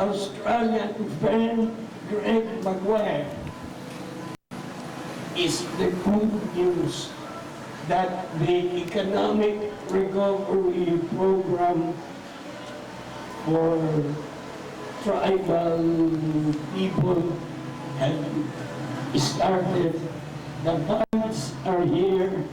Australian friend Greg Maguire is the good news that the economic recovery program for tribal people has started. The funds are here.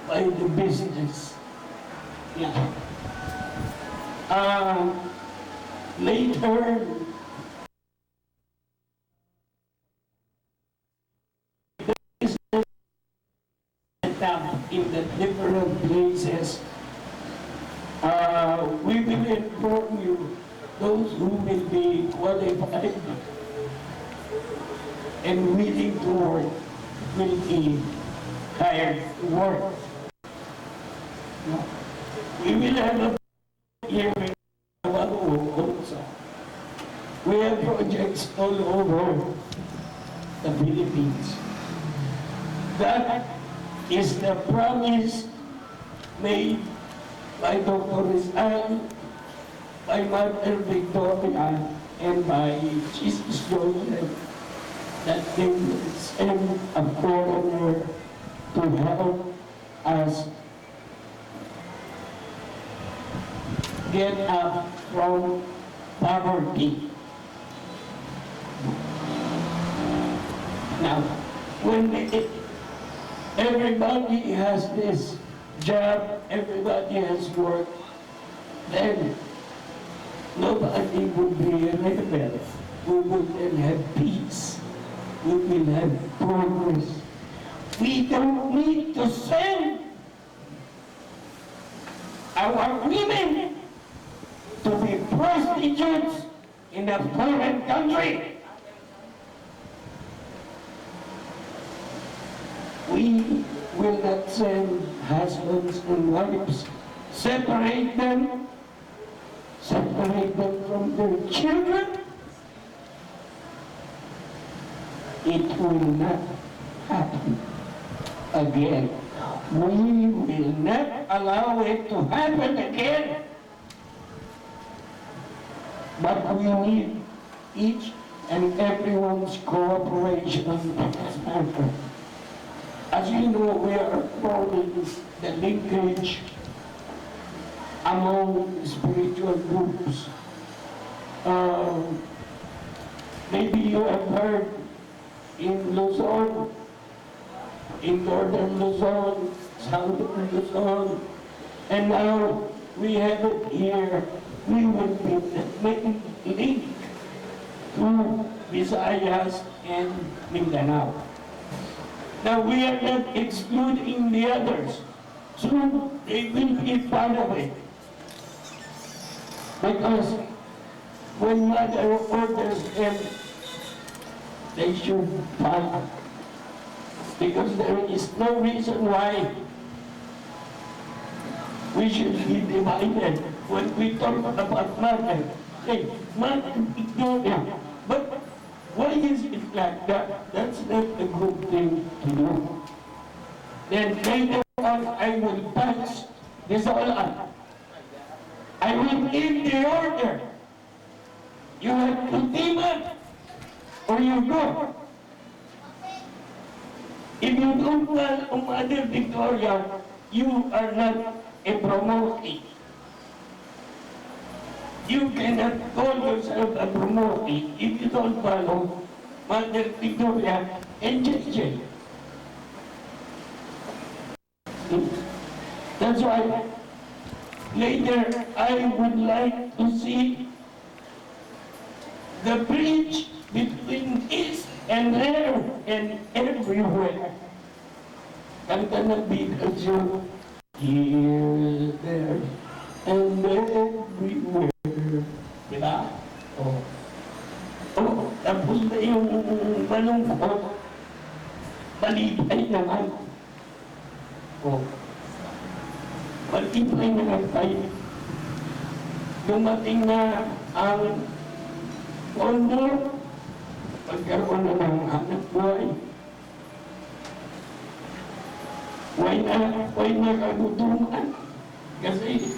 By the business. Yeah. Later, the business set up in the different places. We will inform you those who will be qualified and willing to work will be hired to work. We will have a hearing also. We have projects all over the Philippines. That is the promise made by Dr. Rizal, by Mother Victoria, and by Jesus Joseph, that they will send a foreigner to help us get up from poverty. Now, when everybody has this job, everybody has work, then nobody will be a rebel. We will then have peace. We will have progress. We don't need to send our women to be prostitutes in a foreign country. We will not send husbands and wives, separate them from their children. It will not happen again. We will not allow it to happen again. But we need each and everyone's cooperation in this matter. As you know, we are forming the linkage among spiritual groups. Maybe you have heard in Luzon, in northern Luzon, southern Luzon, and now we have it here. We will be making link to Visayas and Mindanao. Now we are not excluding the others, so they will be part of it. Because when Mother orders them, they should follow. Because there is no reason why we should be divided. When we talk about Mother, hey, Mother Victoria, but why is it like that? That's not a good thing to do. Then later on, I will pass this all on. I will give the order. You have to team up, or you go. If you don't call Mother Victoria, you are not a promotee. You cannot call yourself a promotee if you don't follow Mother Victoria and JJ. That's why later I would like to see the bridge between east and there and everywhere. Kanta ng Beatles yun, here, there, and everywhere. Diba? Oh. Oh, tapos na yung malungkot, malipay naman. Oh. Malipay naman tayo. Dumating na ang pondo, magkaroon na ng hanap buhay. Why nakagutungan? Kasi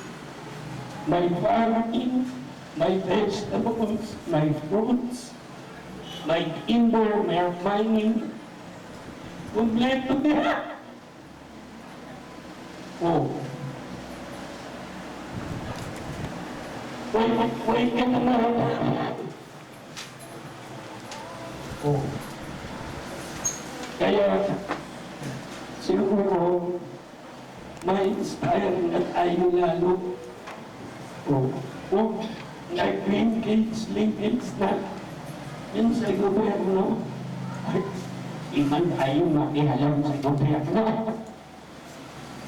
may farming, may vegetables, may fruits, may timber, may mining. Kompleto nila. Oh. Why ka naman? Oh. Kaya, siguro, may inspire na tayo lalo. O nag-linkage na yun sa gobyerno. At iman tayo makialam sa gobyerno.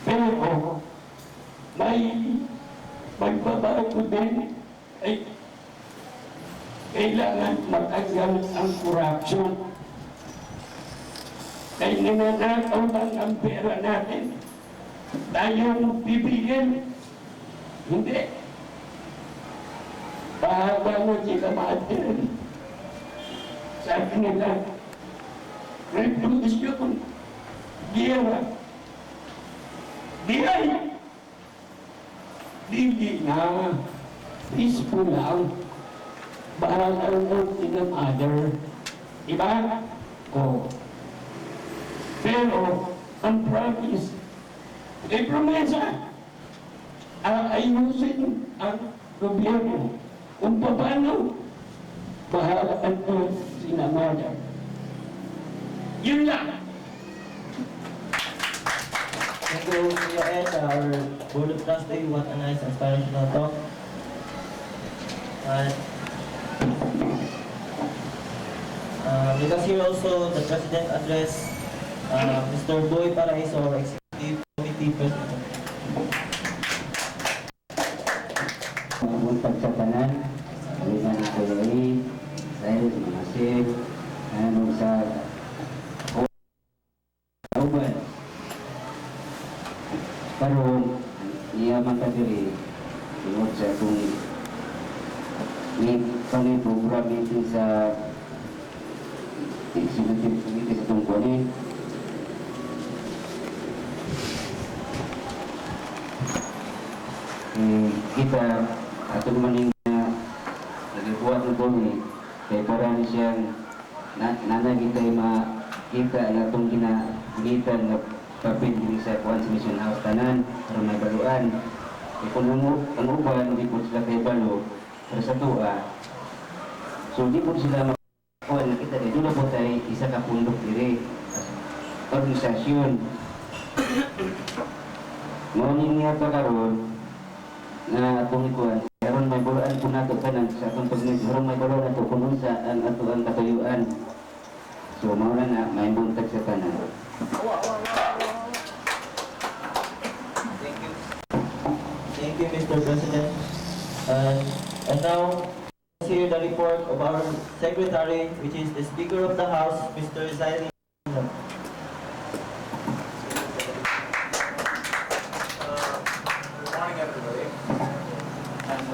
Pero, may magbabago din ay kailangan matanggal ang corruption. Kaya ninanakaw lang ang pera natin. Tayong bibigyan. Hindi. Pahaba na sila matin. Sabi nila, revolution, gera, diay. Hindi na. Peaceful lang. Bahala ng sila mother. Diba? Oh. Pero, ang promise, ay promesa, ayusin ang gobyerno kung paano bahalaan ng sinamada. Yun lang. Thank you, Kuya Ed. Our Board of Trustees, what a nice inspirational talk. And let us hear also the President address, Mr. Boy Paraiso, our Executive Committee President. Buntag sa tanan, aliman ang kulay, dahil mga sip, ano sa kauban. Karoon, niya makadiri, tungod sa itong may program meeting sa Executive Committee sa itong kunin. Kita atong maning nagbuhat ng kunin, kaya parang siyang nanagitay makita ang atong ginagitan na papel din sa Juan Mission House tanan para may baluan. Kung ang uban, hindi po sila kay balo para sa tuwa. So hindi po sila makakuha. Nakita rin, doon na po tayo isa ka pundok diri. Organisasyon. Maunin niya pa karon na atong ikuan. Karon may baluan po nato tanan sa atong pagnis. Karon may baluan nato kung unsa ang ato ang katuyuan. So mauna na may buntag sa tanan. Thank you, Mr. President. And now, let's hear the report of our Secretary, which is the Speaker of the House, Mr. Zairi. Good morning, everybody. And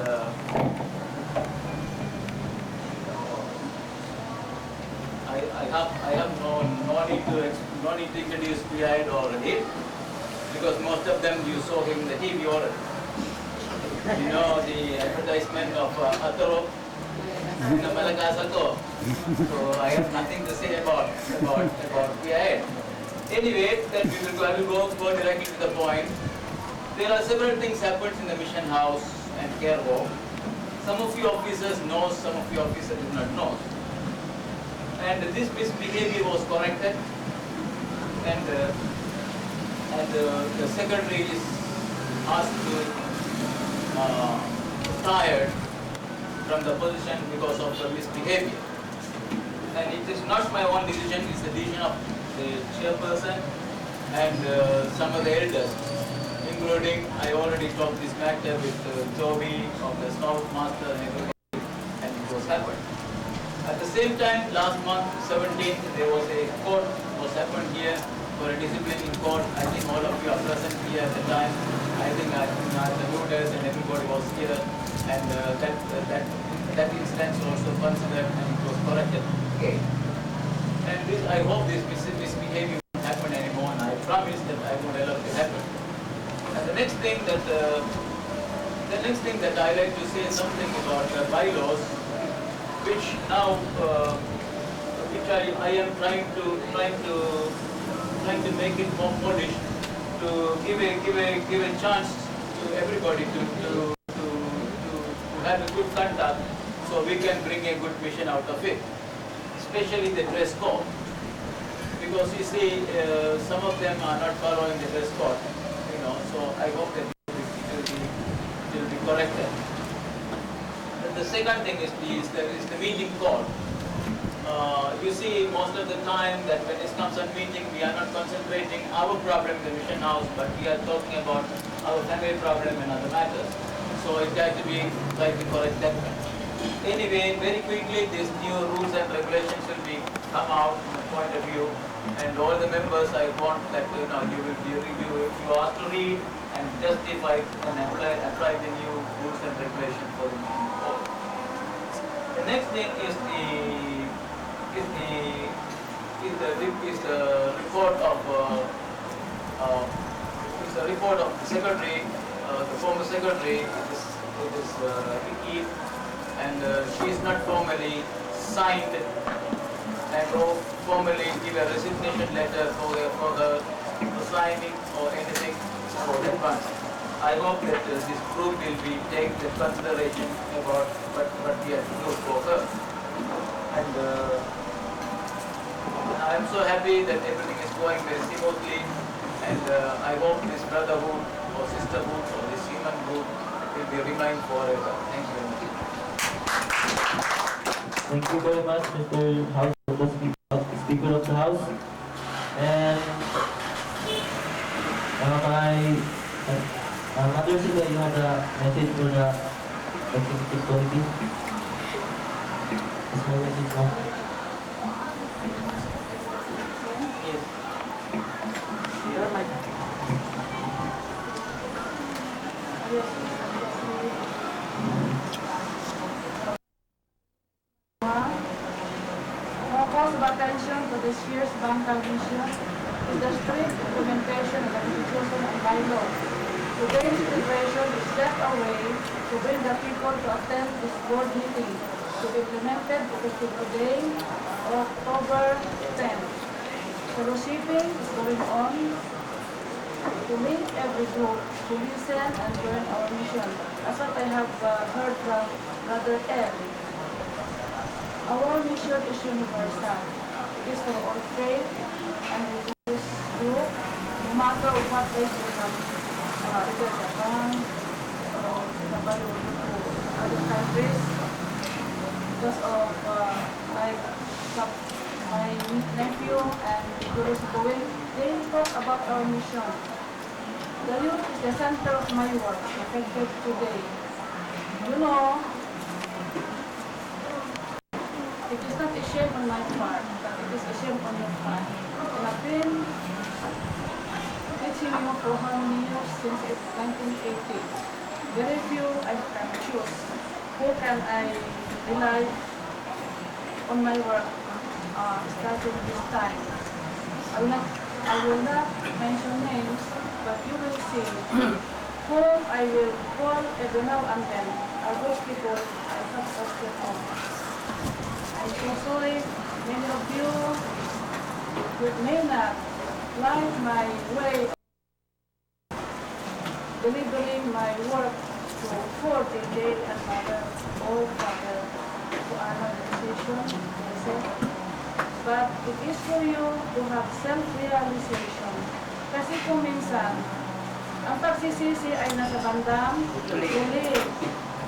I have no need to introduce PID or HIP, because most of them you saw him in the TV already. You know the advertisement of Atoro na Malagasan ko. So I have nothing to say about PID. Anyway, I will go directly to the point. There are several things happened in the mission house and care home. Some of you officers know, some of you officers do not know. And this misbehavior was corrected, and the secretary is asked to retired from the position because of the misbehavior. And it is not my own decision; it's the decision of the chairperson and some of the elders, including I already talked this matter with Toby of the Scout Master and everybody, and it was happened. At the same time, last month, 17th, there was a court was happened here for a disciplining court. I think all of you are present here at the time. I think the notice and everybody was here, and that incident was also considered and it was corrected. Okay. And I hope this misbehavior won't happen anymore. And I promise that I won't allow the next thing that I like to say something about the bylaws, which now which I am trying to make it more polished, to give a chance to everybody to have a good conduct, so we can bring a good mission out of it, especially the dress code. Because you see, some of them are not following the dress code, so I hope that it will be corrected. And the second thing is the meeting code. You see, most of the time that when it comes on meeting, we are not concentrating our problem in the mission house, but we are talking about our family problem and other matters. So it has to be slightly correct that way. Anyway, very quickly, these new rules and regulations will be come out from the point of view, and all the members, I want that you are to read and justify and apply the new rules and regulations for the meeting code. The next thing is the report of the secretary, the former secretary. It is Vicky, and she is not formally signed and no formally give a resignation letter for the signing or anything for that one. I hope that this group will be take the consideration about what we have to do for her. And I am so happy that everything is going very smoothly, and I hope this brotherhood or sisterhood or this human group will be remain forever. Thank you very much. Thank you very much, Mr. House of the Speaker of the House. And Mother Sila, you have a message for the executive committee? Is my message now? Yes. Calls of attention to this year's Bangkal mission is the strict implementation of the Constitution and bylaws. Today's celebration is stepped away to bring the people to attend this board meeting to be implemented effective today, October 10th. Fellowshipping is going on to link every group to listen and learn our mission. That's what I have heard from Brother Ed. Our mission is universal. It is for all faith and religious group, no matter what age you have, either Japan or Japan or other countries. Because of my nephew and Guru going, they talk about our mission. The youth is the center of my work, effective today. You know, it is not a shame on my part, but it is a shame on your part. And I've been teaching you for how many years? Since 1980. Very few I can choose. Who can I rely on my work starting this time? I will not mention names, but you will see whom I will call every now and then are those people I have trusted on. I'm so sorry, many of you may not like my way of delivering my work to for the day and mother or father to another decision, but it is for you to have self-realization. Kasi kung minsan, ang pagsisisi ay nasa bandang huli.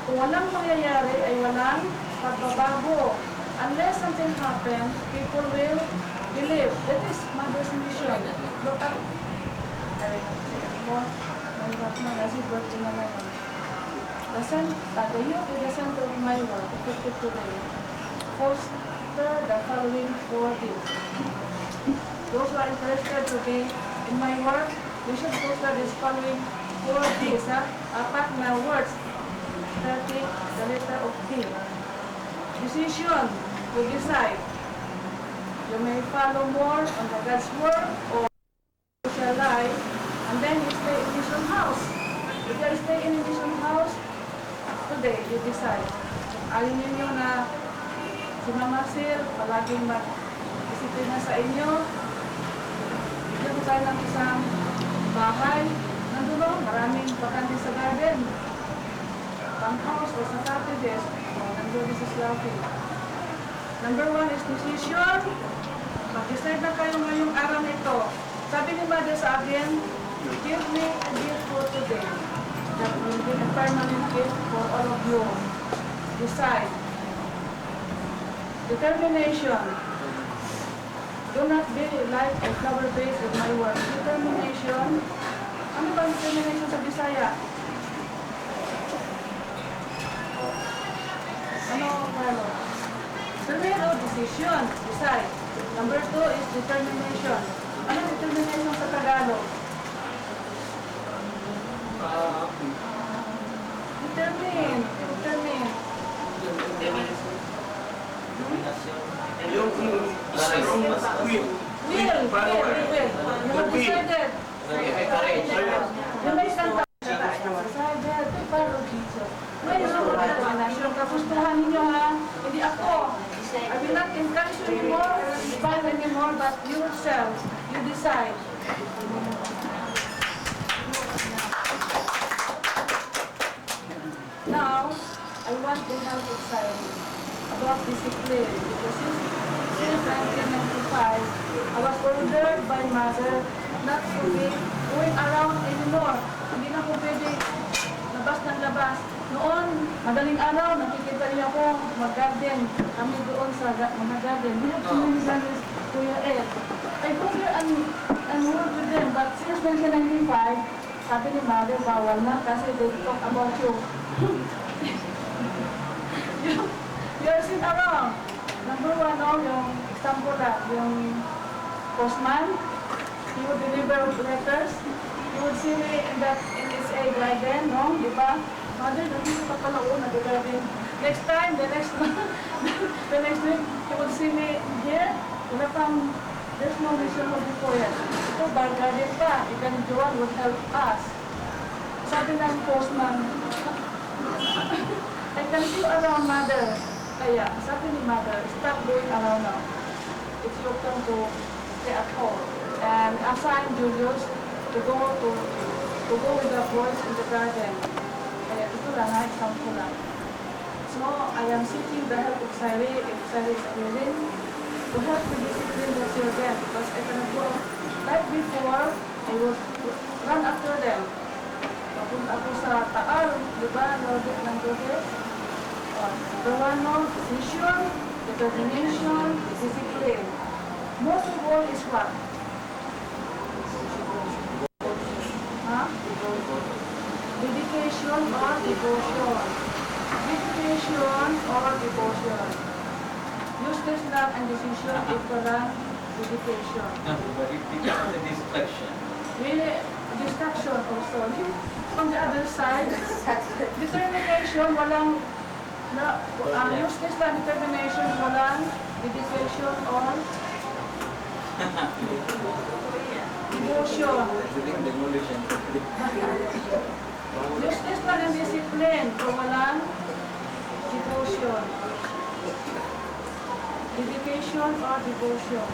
Kung walang mangyayari ay walang pagbabago. Unless something happens, people will believe. That is Mother's mission. Look at the youth is the center of my work, effective today. Foster the following 4 days. Those who are interested today in my work, we should foster this following 4 days. Apat na words, starting the letter of T. Decision to decide. You may follow more on the God's word or social life, and then you stay in mission house. If I stay in this house, today, you decide. Ayaw ninyo na si Mama Sil, palaging mag-disiplina sa inyo. Bigyan ko tayo ng isang bahay. Nandun o, maraming bakante sa garden. Pang-house o sa cottages. Nandun this is Laufey. Number 1 is decision. Mag-decide na kayo ngayong araw nito. Sabi ni Mother sa akin, give me a gift for today. That will be a permanent gift for all of you. Decide. Determination. Do not be like a flower vase of my work. Determination. Ano ba ang determination sa Bisaya? Ano, Carlo? Determine or decision. Decide. Number 2 is determination. Ano determination sa Tagalog? Determine. Determine. Yung strong mas queen. Will. You have decided. You may stand up. Decided to follow Jesus. May determination. Kapustuhan ninyo ha. Hindi ako. I will not encourage you anymore, inspire anymore, but yourself. You decide. Now, I want to help society about discipline because since 1995, I was ordered by Mother not to be going around anymore. Hindi na ko pwede labas ng labas. Noon, madaling araw, nakikita niyo ako mag-garden. Kami doon sa mga garden. We have so many gardens, Kuya Ed. I go there and work with them, but since 1995, sabi ni Mother, bawal na kasi they talk about you. You are seen around. Number 1, no, yung example lang, yung postman, he would deliver letters. You would see me in that NSA garden, no, di ba? Mother, nandito pa pala ako, nag-garden. Next time, the next week, he would see me here. Wala pang, there's no mission of before yet. Ito, bar garden pa. Even Joan would help us. Sabi ng postman, I can see you around, Mother. Kaya, sabi ni Mother, stop going around now. It's your turn to stay at home. And assign Julius to go with the boys in the garden. Kaya ito lang ha, example lang. So, I am seeking the help of Sari, if Sari is willing, to help with discipline the children. Because I cannot go. Like before, I would run after them. Papunta ako sa Taal, di ba? Nordic ng Nordic. The one of decision, determination, discipline. Most of all is what? Huh? Dedication or devotion. Dedication or devotion. Useless love and decision equal dedication. But it becomes a distraction. Really, distraction also. On the other side, determination, walang useless lang determination, walang dedication or devotion. Useless lang ang discipline, kung walang devotion. Dedication or devotion.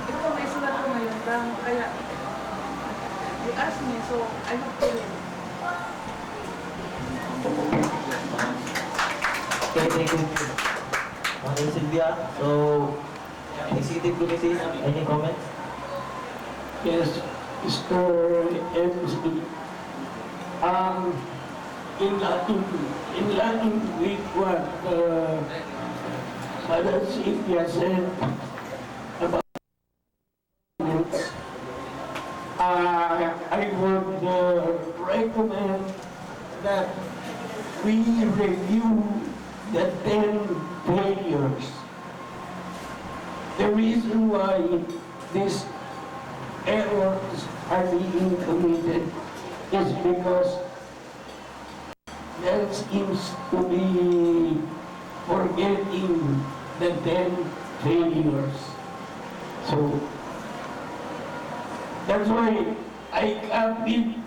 Ito po may sulat ko ngayon lang, kaya you asked me, so I have to read. Okay, thank you. Mother Sylvia. So, executive committee, any comments? Yes, Mr. MC. In line with what Mother Sylvia said about it, I would recommend that we review the 10 failures. The reason why these errors are being committed is because there seems to be forgetting the 10 failures. So that's why I copied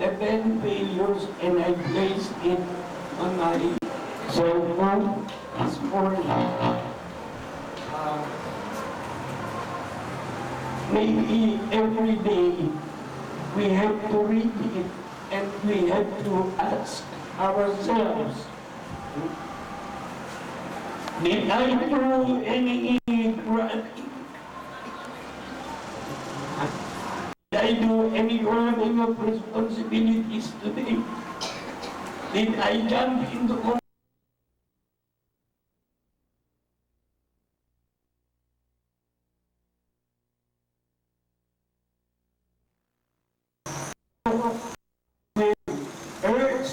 the 10 failures and I placed it on my cell phone this morning. Maybe every day we have to read it and we have to ask ourselves, did I do any did I do any grabbing of responsibilities today? Did I jump into urge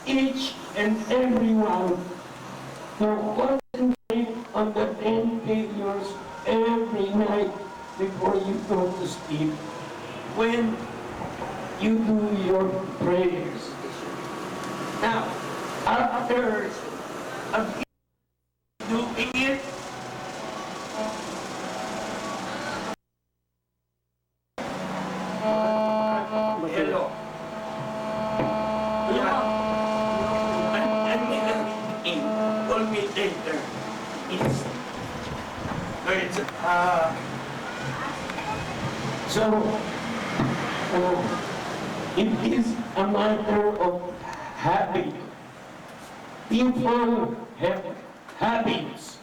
each and everyone to concentrate on the 10 failures every night before you go to sleep when you do your prayers. Now, after doing it, hello. Call me later. So, it is a matter of habit. People have habits.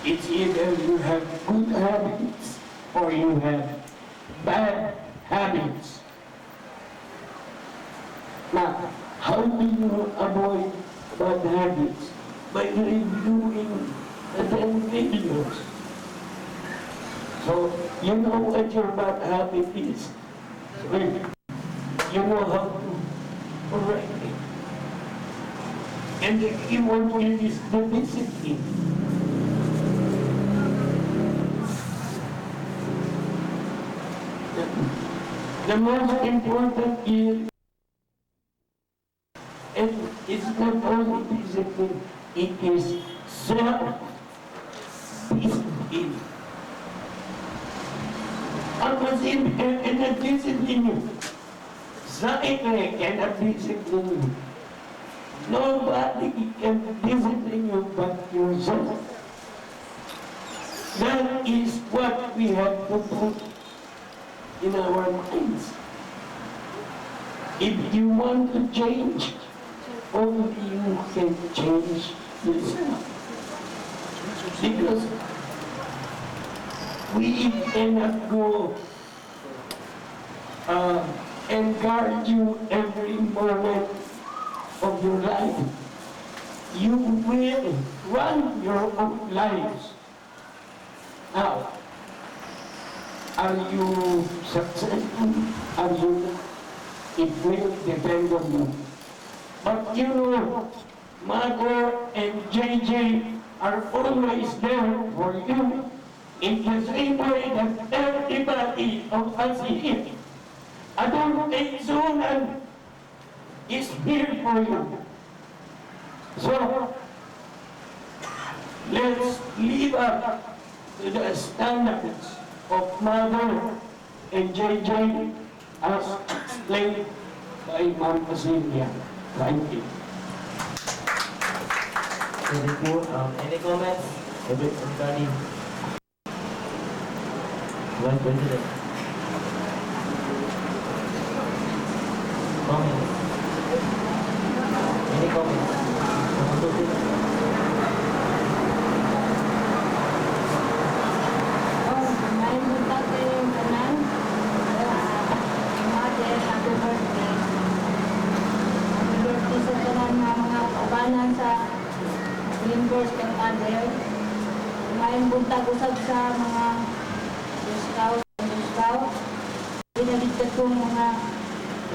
It's either you have good habits or you have bad habits. Now, how do you avoid bad habits? By reviewing the 10 failures. So, you know what your bad habit is. So, you know how to correct it. And the key word here is the discipline. The most important is, and it's not only discipline, it is self-discipline. Ang discipline you. Somebody cannot discipline you. Nobody can discipline you but yourself. That is what we have to put in our minds. If you want to change, only you can change yourself. Because we cannot go and guard you every moment of your life. You will run your own lives. Now, are you successful? Are you? It will depend on you. But you know, Mother and JJ are always there for you in the same way that everybody of us here. Adult Zonan is here for you. So, let's live up to the standards of Mother and JJ as explained by Ma'am Cecilia. Thank you. Thank you. Any comments? Everybody? Vice President. Comments? Any comments? Main bunta kayo yung tanan. Mother, happy birthday. Happy birthday sa tanan na mga kabanan sa members ng Mother. Main bunta usab sa mga Scout and Scout. Pinaligtad ko mga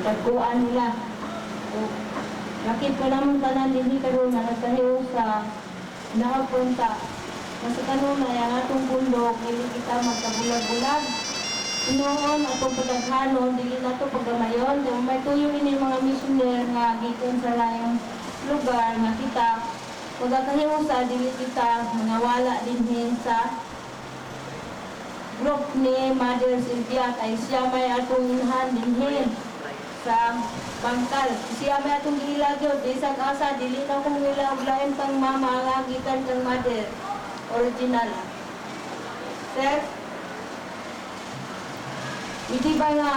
tagpuan nila. Nakit ko naman tanan hindi karoon na nagtahiyo sa nakapunta. Kasi kanuna yung atong bundok, hindi kita magkabulag-bulag. Noon, atong pagkaghanon, hindi na ito pagkamayon. May tuyo ini mga missioner nga gikan sa layong lugar nga kita. Pagkakahiusa, hindi kita mangawala din sa group ni Mother Sylvia. Kaya siya may atong inhan din. sa bangkal. Siya may atong giila gyud bisag asa dili na kong ila og lain pang mama nga gikan kang mother original. Sir, hindi ba nga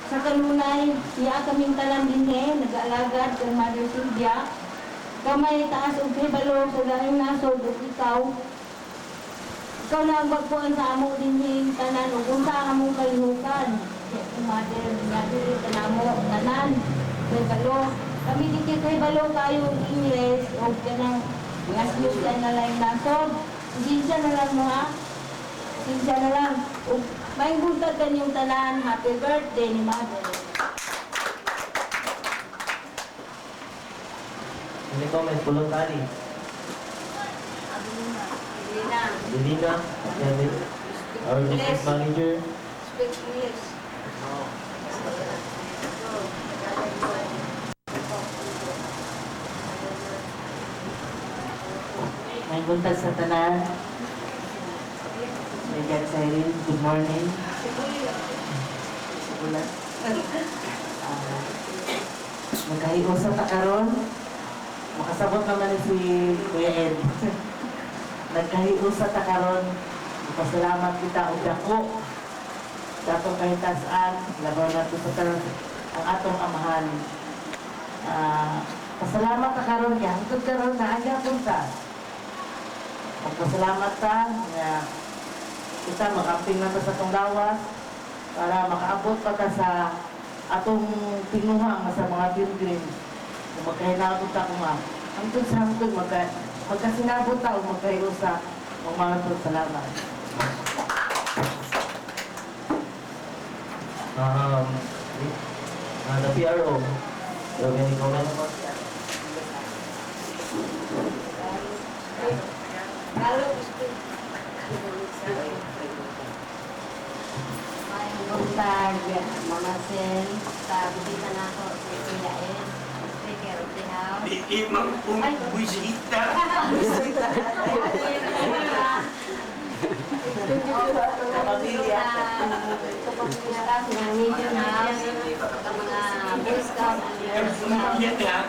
sa kanunay niya kaming tanan dinhi nag-alagad kang Mother Sylvia kamay taas og hibalo sa laing nasod ug ikaw na ang magpuan sa amo dinhi tanan ug unsa among kalihukan. Mother nga dili kanamo tanan kay balo kami dili kay balo kayo og English ug kanang mga siyugan na laing nasod. Sinsya na lang mo ha. Sinsya na lang. Ug may buntag kanyang tanan. Happy birthday ni Mother. Any comments? Voluntary. Lina, Divina, our business manager. speak English. May buntag sa tanan. May God Siren, good morning. Ulat. Magkahiusa ta karon. Makasabot naman si Kuya Ed. Nagkahiusa ta karon. Pasalamat kita og dako. Datong kahitasan, labaw nato sa tanan ang atong amahan. Pasalamat ta karon kay hangtod karon na aga punta. Magpasalamat ta nga kita makamping na ta sa atong lawas para makaabot pa ta sa atong tinuha nga sa mga pilgrims. Kung magkahinabot ta kuma, hangtod sa hangtod magkasinabot ta o magkahiusa o mga salamat. The PRO. You have any comments? Halo, speak. May buntag, Mama Sen, sa bisita na ako si Kuya Ed, speaker of the house. Imang buwisita. Pamilya. Staff ng Mission House, sa mga Boy Scout and Girl Scout, Yan ha.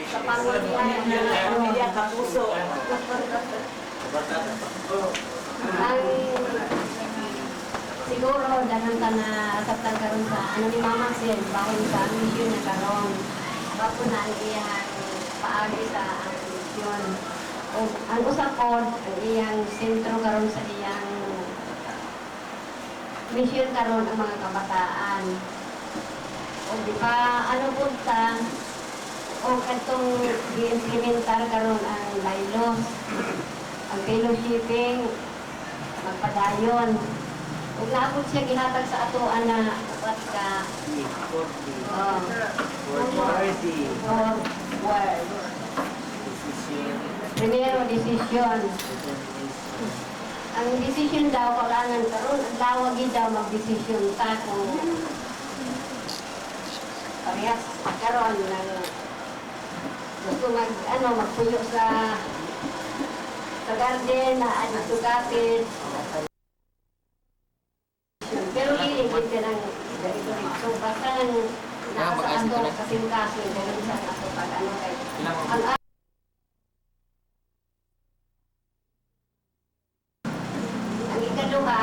sa pamilya Kapuso. ang siguro dahil ka na asaptan karon sa ano ni Mama Sen, bahon sa mission na karon. Bago na ang iyang paagi sa ang mission. O ang usa pod ang iyang sentro karon sa iyang mission karon ang mga kabataan. O di ba ano po ta o katong i-implementar karon ang bylaws, ang fellowshipping, magpadayon. Ug naabot siya gihatag sa atoan na upat ka word. Primero, decision. Ang decision daw, kailangan karon ang lawag daw mag-decision ta kung parehas karon ng gusto magpuyo sa garden na adto kapit. Pero dili gid ka ng so basta nang nasa ato kasing-kasing ganun sa ato pag ano kay ang ikaduha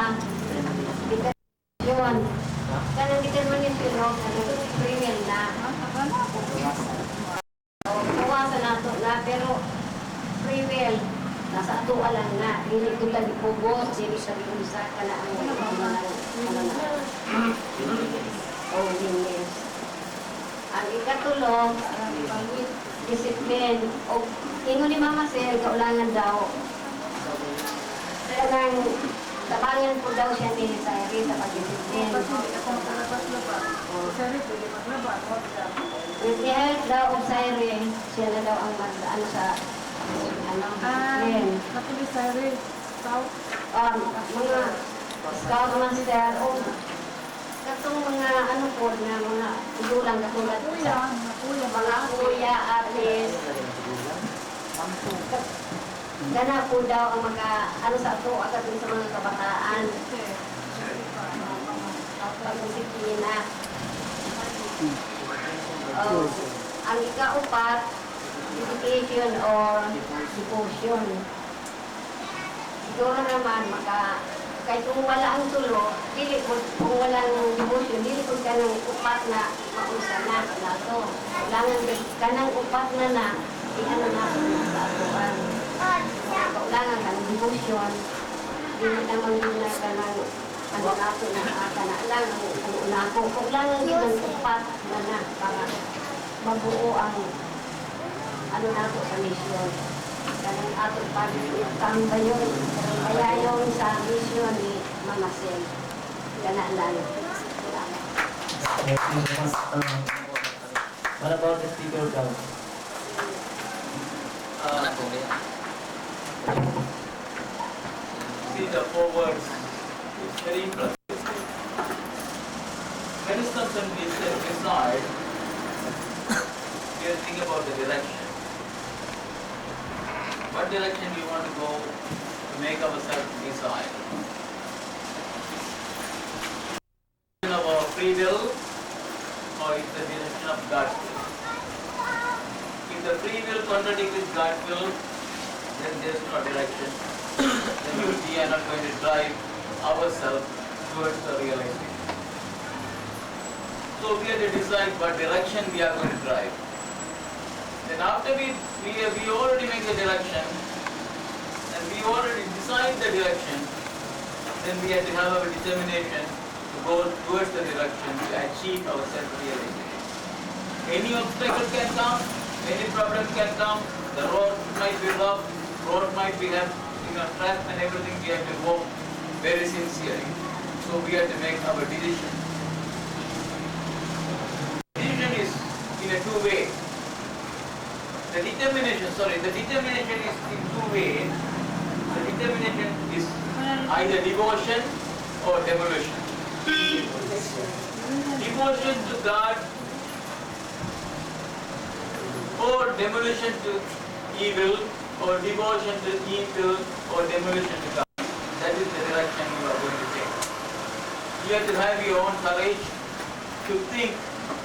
yun kanang determination no kanang criminal na kawasan nato na pero free will nasa ato lang na dili ko tali pugos dili sa bisa ka na ang oh yes ang ikatulo discipline o ingon ni Mama Sel kaulangan daw kanang tabangan po daw siya ni Sairi sa pag-discipline. With the help daw of Sairi, siya na daw ang mag-ano sa discipline. Kapag Sairi, scout. Mga scout master o katong mga ano po na mga igulang katulad sa mga kuya, artist. Gana po daw ang ano sa ato agad sa mga kabataan. Pag-disiplina. Ang ikaupat, dedication or devotion. Siguro naman, kahit kung wala ang tulo, kung walang devotion, dili ko ka ng upat na maunsa na nato. Kailangan ka ng upat na ano na sa atuan. Kailangan ka ng devotion, dili naman din na ka ng ano nato na lang ang unako. Kailangan din ng upat na para mabuo ang ano nato sa mission. Kanang ato pag-tamba yun. Kaya yung sa mission ni Mama Sel. Ganaan. What about the speaker down? See the four words. It's very impressive. When it comes and we decide, we are thinking about the direction. What direction we want to go to make ourselves decide? Of our free will, or is the direction of God's will? If the free will contradicts with God's will, then there is no direction. Then we are not going to drive ourselves towards the realization. So we have to decide what direction we are going to drive. Then after we already make the direction, and we already decide the direction, then we have to have our determination to go towards the direction to achieve our self-realization. Any obstacle can come, any problem can come, the road might be rough, road might be trapped and everything, we have to work very sincerely. So we have to make our decision. Decision is in a two way. The determination is in two ways. The determination is either devotion or demolition. Devotion to God or demolition to evil, or devotion to evil or demolition to God. That is the direction you are going to take. You have to have your own courage to think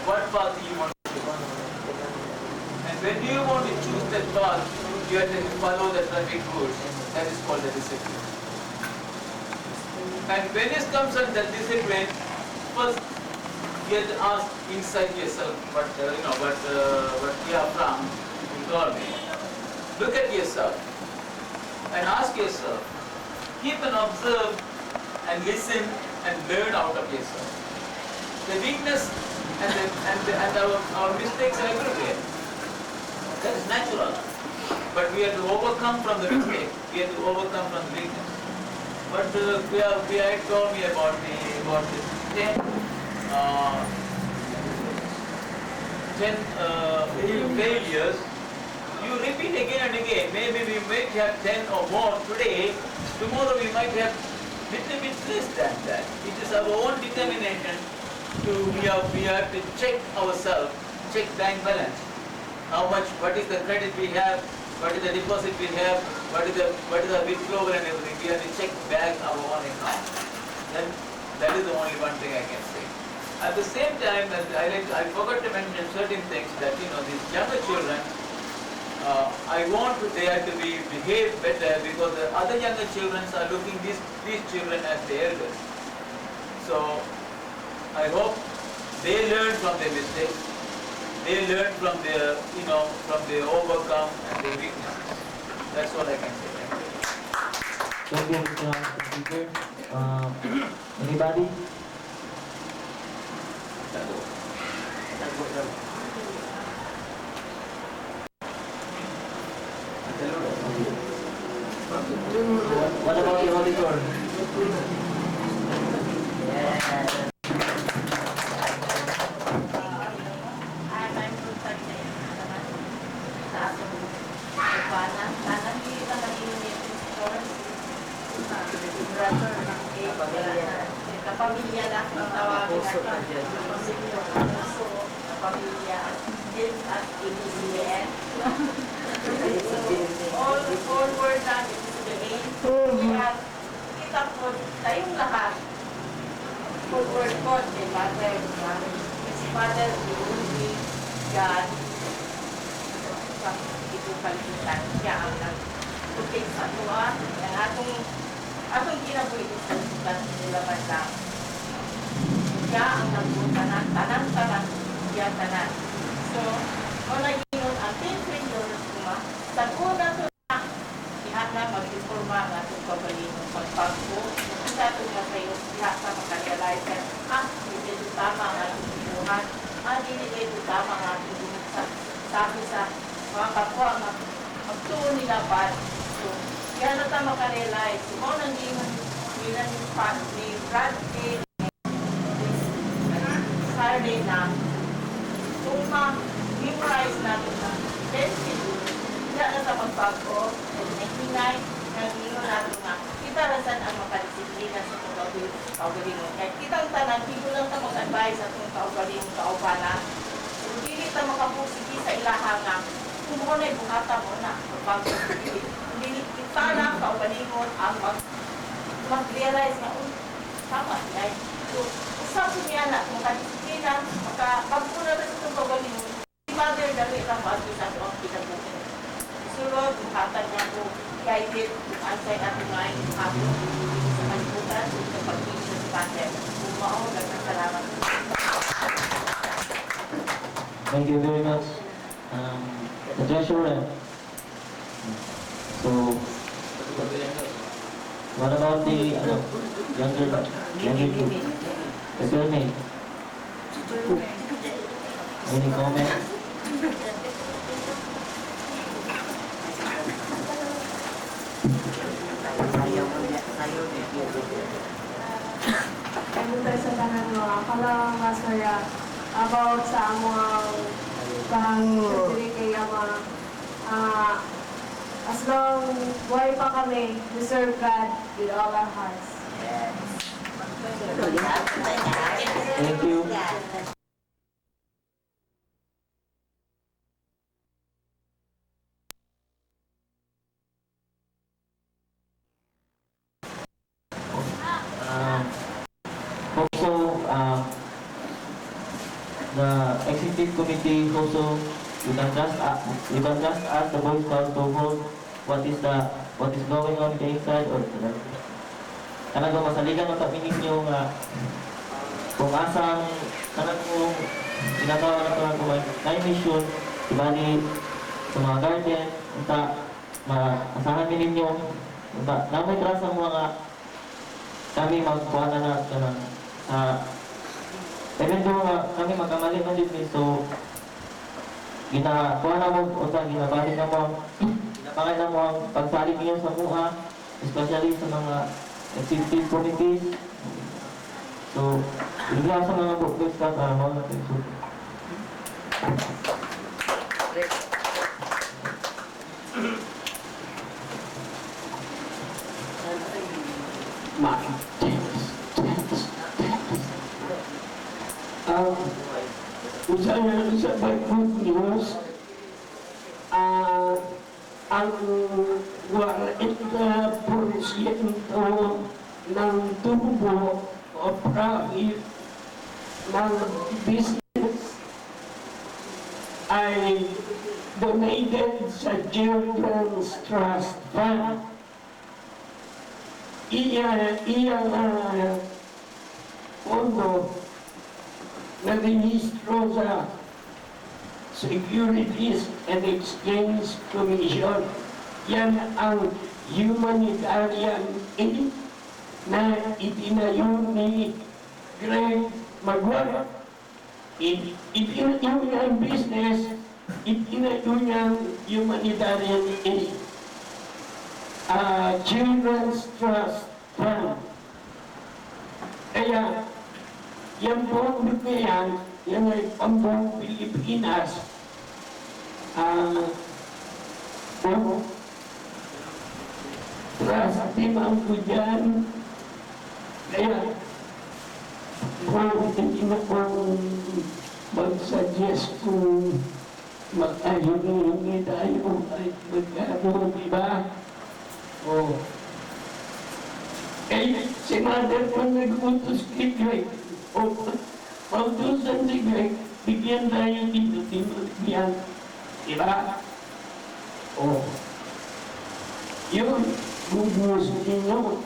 what path you want to take. And when you want to choose that path, you have to follow the traffic rules. That is called the discipline. And when it comes to the discipline, first you have to ask inside yourself what you are from in government. Look at yourself and ask yourself. Keep and observe and listen and learn out of yourself. The weakness and our mistakes are everywhere. That is natural. But we have to overcome from the mistake. We have to overcome from the weakness. But we had told me about the 10 failures. You repeat again and again. Maybe we might have 10 or more today. Tomorrow we might have little bit less than that. It is our own determination to we have to check ourselves, check bank balance. How much? What is the credit we have? What is the deposit we have? What is the withdrawal and everything? We have to check back our own account. Then that is the only one thing I can say. At the same time, I forgot to mention certain things that these younger children. I want they have to behave better because the other younger children are looking these children as the elders. So I hope they learn from their mistakes. They learn from their overcome and their weaknesses. That's what I can say. Thank you, Mr. Speaker. Anybody? What about the auditor? Kapamilya na ang tawagin natin. Kapamilya, guilt at ABCN. All words natin is the aim. Kita po tayong lahat. All word po, the mother, Father, the only God, sa itong kalimutan, siya ang nag-protect sa tuwa, ang atong kinabuhi sa sukat nila lang. Siya ang nagpunta na, tanan, siya tanan. So, kung nag-inon ang 10 trillion, sa una to na, siya na mag-informa ang atong kabalinong pagpagpo, sa itong masayo, siya sa makarealize na, hindi ito tama ang atong pinuhan, hindi ito tama ang atong sabi sa mga kapwa na magtuon nila bad. So, kaya na tayo makarealize, kung nang ginan yung part ni Brad Pitt, Saturday na, kung ma-memorize natin na 10 billion, kaya na tayo magbago, 99, nag-inon natin na, kita rasan ang makadisiplina sa kaugalingon. Kaya kitang tanan, hindi lang tayo mag-advise sa itong kaugalingon, kaubana. Hindi tayo makapursigi sa ilaha nga, kung mo na ibuhata mo na, hindi kita na kaugalingon ang mag-realize nga, tama, guys. So, usap ko niya na, makadisiplina, makapagpuna na sa itong kaugalingon, si Mother dali lang bago sa itong pinabukin. Sulod, buhatan niya ko, guided, kung ansay natin ngayon, hapon, sa kalimutan, sa pag-ibig sa Father. Umao, nagkasalamat. Thank you very much, the treasurer. So, what about the younger group? Attorney, any comment? Ano tayo sa tanan mo? Ako lang masaya about sa among kahangin kay ama. As long buhay pa kami, we serve God with all our hearts. Thank you. The executive committee also, you can just ask the Boy Scouts to hold what is going on inside or kanang masaligan ng kami ninyo nga kung asang kanang kung ginagawa na ito na mission ibali sa mga garden unta maasahan ninyo unta namoy trust ang mga kami magkuha na kanang even though kami magkamali man din so ginakuha na mo unta ginabalik na mo ginapangay na mo ang pagsalig niyo sa muha especially sa mga executive committees. So, bigla sa mga Boy Scouts mga natin. Usanya sa good news, ang 40% ng tubo o profit ng business ay donated sa Children's Trust Fund. Iyang pondo na rehistro sa Securities and Exchange Commission. Yan ang humanitarian aid na itinayo ni Greg Maguire. Itinayo niya ang business, itinayo niya ang humanitarian aid. Children's Trust Fund. Kaya, yan po yan ay pambong Pilipinas. Trust timang ko dyan. Kaya, hindi na pong mag-suggest kung mag-ayun tayo ay magkano, diba? O, si Mother po nag-utos kay Greg. O, Pautusan si Greg, bigyan tayo dito, bigyan. Diba? Oh. Yun, gugusto ninyo.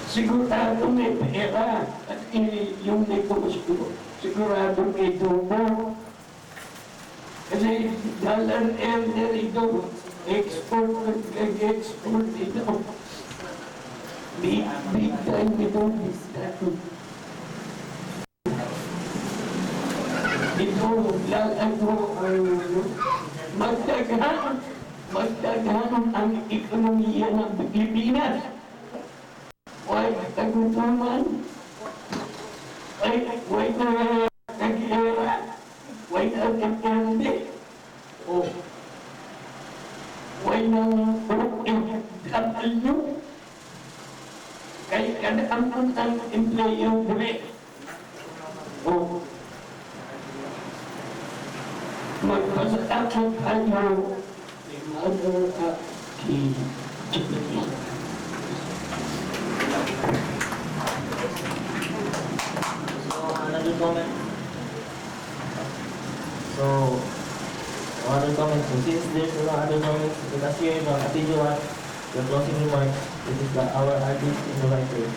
Sigurado may pera at yung negosyo, sigurado may tubo. Kasi dollar elder ito, export ito. Big time ito, big time. Ito, lalago ang magdaghan ang ekonomiya ng Pilipinas. Why tagutuman? Why na nag-era? Why na nag-ende? Oh. Why na OFW? Kaya kadaan ang employer direct. Oh. Magpasakot tayo kay Another comment. So, other comments. So, since there's no other comments, let us hear from Ate Joanne, your closing remarks. This is our artist in the right way.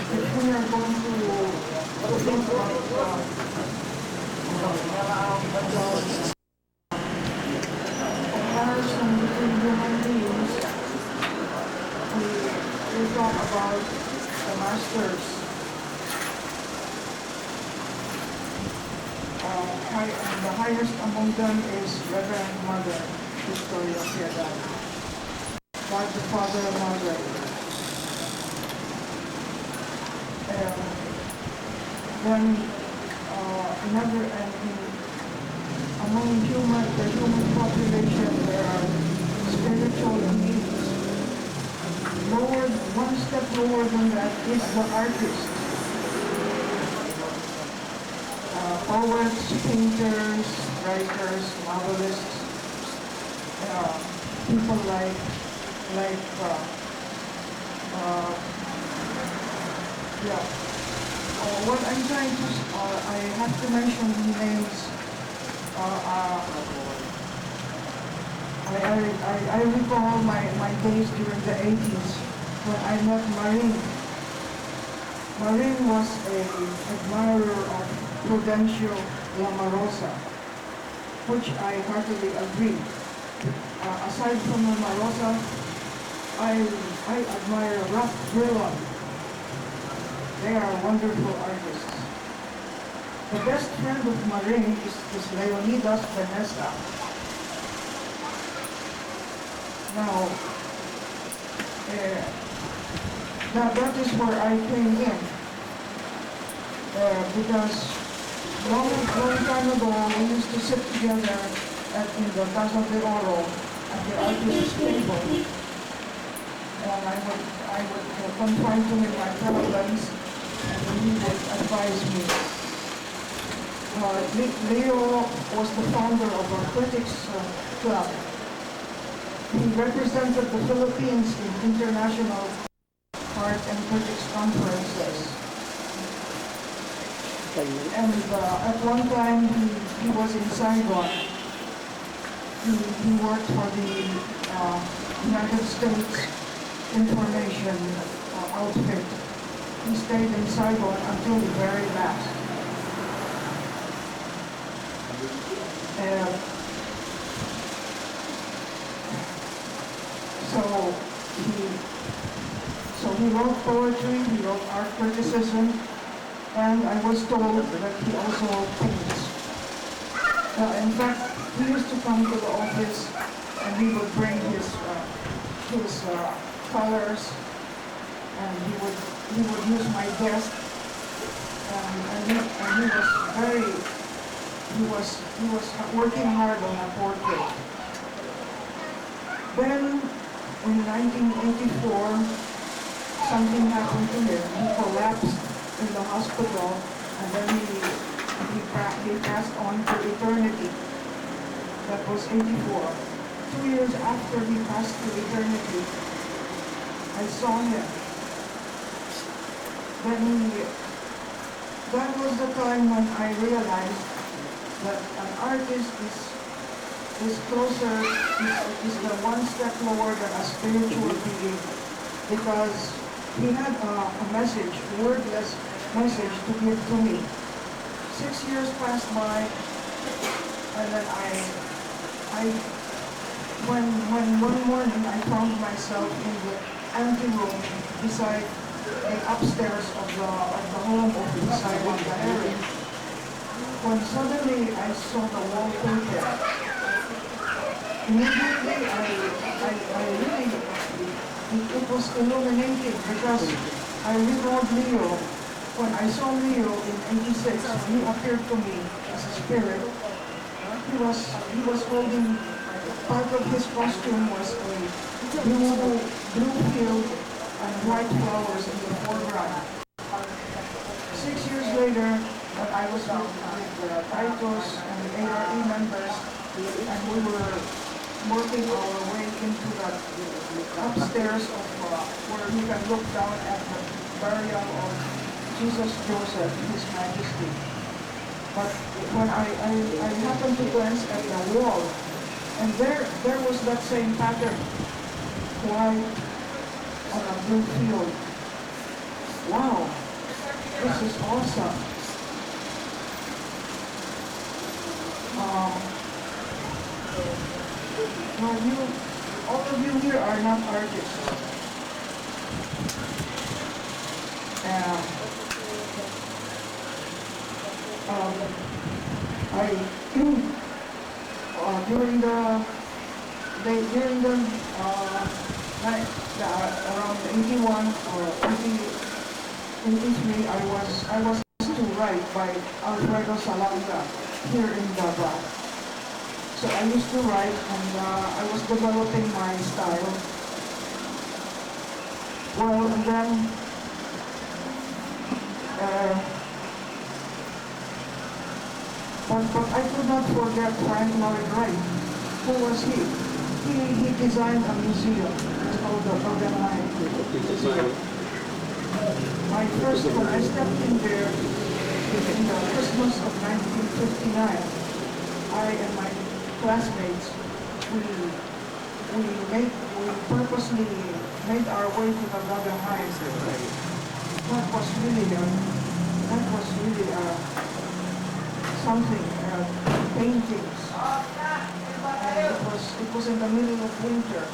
If we are going to think about comparison between human beings, we talk about the masters. The highest among them is Reverend Mother Victoria Piedad, God the Father and Mother. Then among the human population, there are spiritual beings. One step lower than that is the artist. Poets, painters, writers, novelists, people like what I'm trying to, I have to mention names. I recall my days during the 80s when I met Marine. Marine was an admirer of Prudencio Lamarosa, which I heartily agree. Aside from Lamarosa, I admire Ralph Dillon. They are wonderful artists. The best friend of Marine is Leonidas Vanessa. Now, that is where I came in. Because long time ago, we used to sit together in the Casa de Oro at the artist's table. And I would confide to him my problems, and he would advise me. Leo was the founder of our critics club. He represented the Philippines in international art and critics conferences. And at one time, he was in Saigon. He worked for the United States Information Outfit. He stayed in Saigon until the very last. So he wrote poetry, he wrote art criticism, and I was told that he also paints. In fact, he used to come to the office and he would bring his colors, and he would use my desk, and he was working hard on a portrait. Then in 1984, something happened to him. He collapsed in the hospital, and then he passed on to eternity. That was 84. 2 years after he passed to eternity, I saw him. That was the time when I realized that an artist is closer, is the one step lower than a spiritual being, because he had a message, wordless message to give to me. 6 years passed by, and then when one morning I found myself in the anteroom beside the upstairs of the home of Simon Gaeri, when suddenly I saw the wallpaper. Immediately I really, it was illuminating, because I recalled Leo. When I saw Leo in 86, when he appeared to me as a spirit, he was holding, part of his costume was a blue field and white flowers in the foreground. 6 years later, when I was with Titus and the ARE members, and we were working our way into the upstairs of where you can look down at the burial of Jesus Joseph, His Majesty. But when I happened to glance at the wall, and there was that same pattern, white on a blue field. Wow, this is awesome. Well, all of you here are not artists. During the night, around 81 or 83, I was to write by Alfredo Salanga here in Davao. So I used to write, and I was developing my style. Well, and then but I could not forget Frank Lloyd Wright. Who was he? He designed a museum. It's called the Guggenheim Museum. When I stepped in there in the Christmas of 1959, I and my classmates, we purposely made our way to the Guggenheim. That was really something, paintings. And it was in the middle of winter.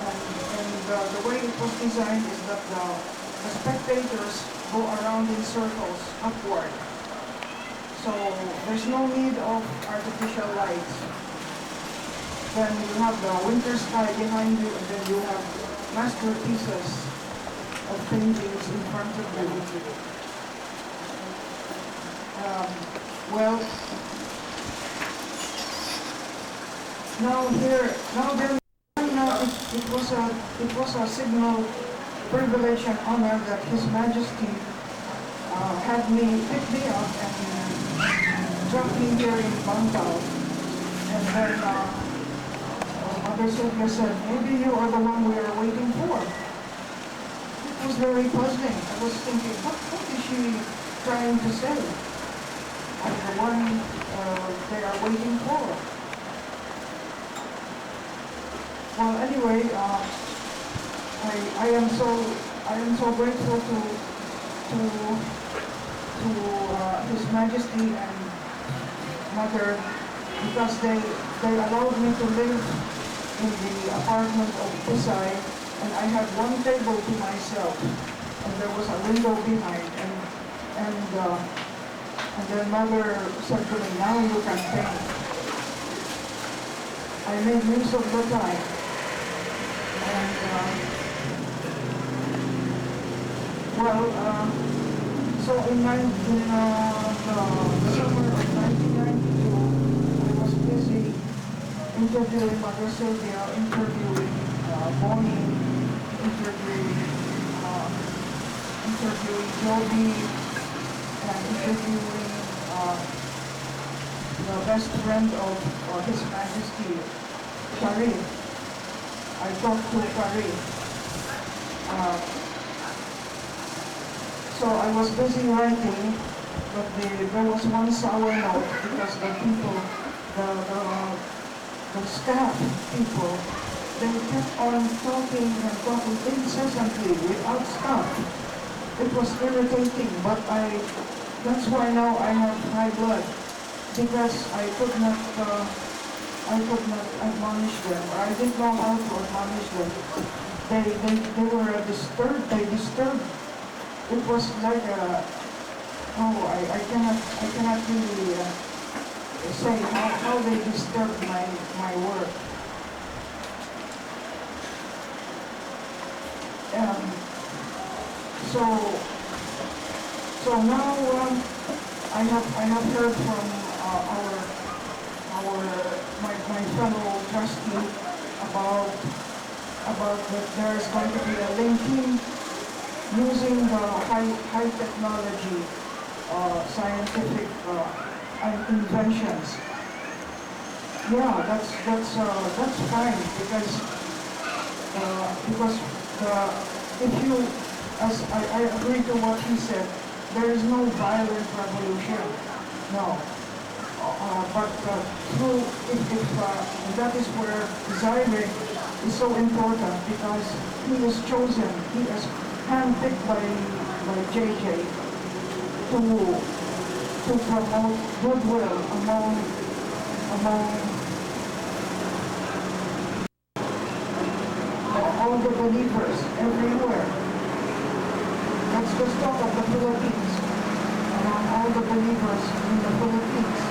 And the way it was designed is that the spectators go around in circles upward. So there's no need of artificial lights. Then you have the winter sky behind you, and then you have masterpieces of paintings in front of you. Well, it was a signal privilege and honor that His Majesty had me pick me up and drop me here in Bangkok. And then Mother Sylvia said, maybe you are the one we are waiting for. It was very puzzling. I was thinking, what is she trying to say? I'm the one they are waiting for. Well, anyway, I am so grateful to His Majesty and Mother, because they allowed me to live in the apartment of Pisay, and I had one table to myself, and there was a window behind, and then Mother said to me, now you can paint. I made use of the time. And, so in the summer of 1992, I was busy interviewing Mother Sylvia, interviewing Bonnie, interviewing interviewing Joby and interviewing the best friend of His Majesty, Sharif. I talked to Sharif. So I was busy writing, but there was one sour note because the people, the staff people, they kept on talking and talking incessantly without stop. It was irritating, but that's why now I have high blood, because I could not admonish them, or I didn't know how to admonish them. They were disturbed, they disturbed. It was like I cannot really say how they disturbed my work. So now I have heard from my fellow trustee about that there is going to be a linking using the high technology scientific inventions. Yeah, that's fine because if you, as I agree to what he said, there is no violent revolution. No. But through, if that is where Zaire is so important, because he is chosen, he is handpicked by JJ to promote goodwill among all the believers everywhere. Let's just talk of the Philippines, among all the believers in the Philippines.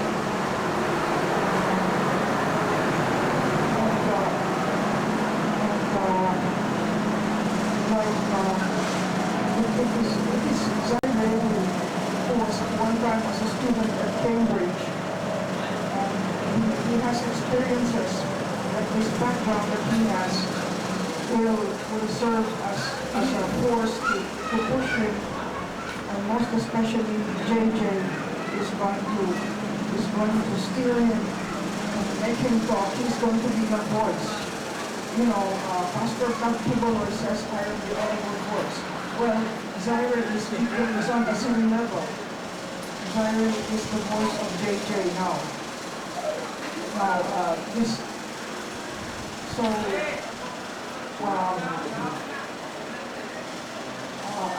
It is Zaire who was one time as a student at Cambridge. He has experiences that this background that he has will serve as a force to push him, and most especially JJ is going to steer him and make him talk. He's going to be the voice. You know, Pastor Tagtibolo says, I am the audible voice. Well, Zaire is on the same level. Zaire is the voice of JJ now.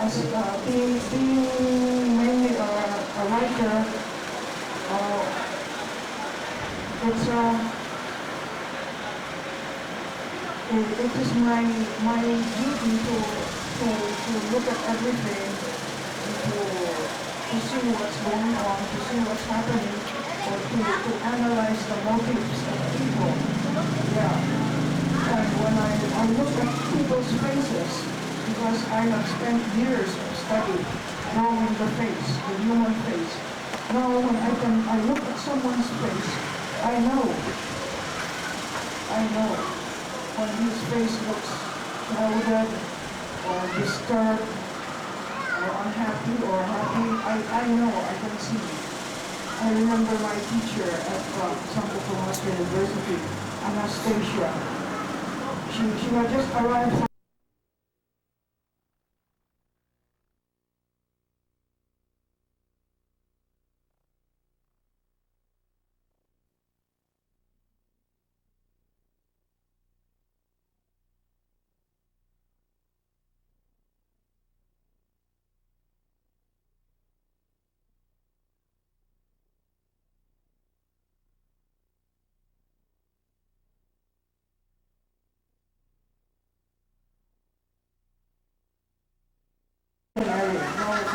As being mainly a writer, it is my duty to look at everything, to see what's going on, to see what's happening, or to analyze the motives of people. Yeah. And when I look at people's faces, because I have spent years of study drawing the face, the human face. Now when I look at someone's face, I know when his face looks clouded or disturbed or unhappy or happy, I know, I can see. I remember my teacher at Santo Tomas University, Anastasia. She had just arrived from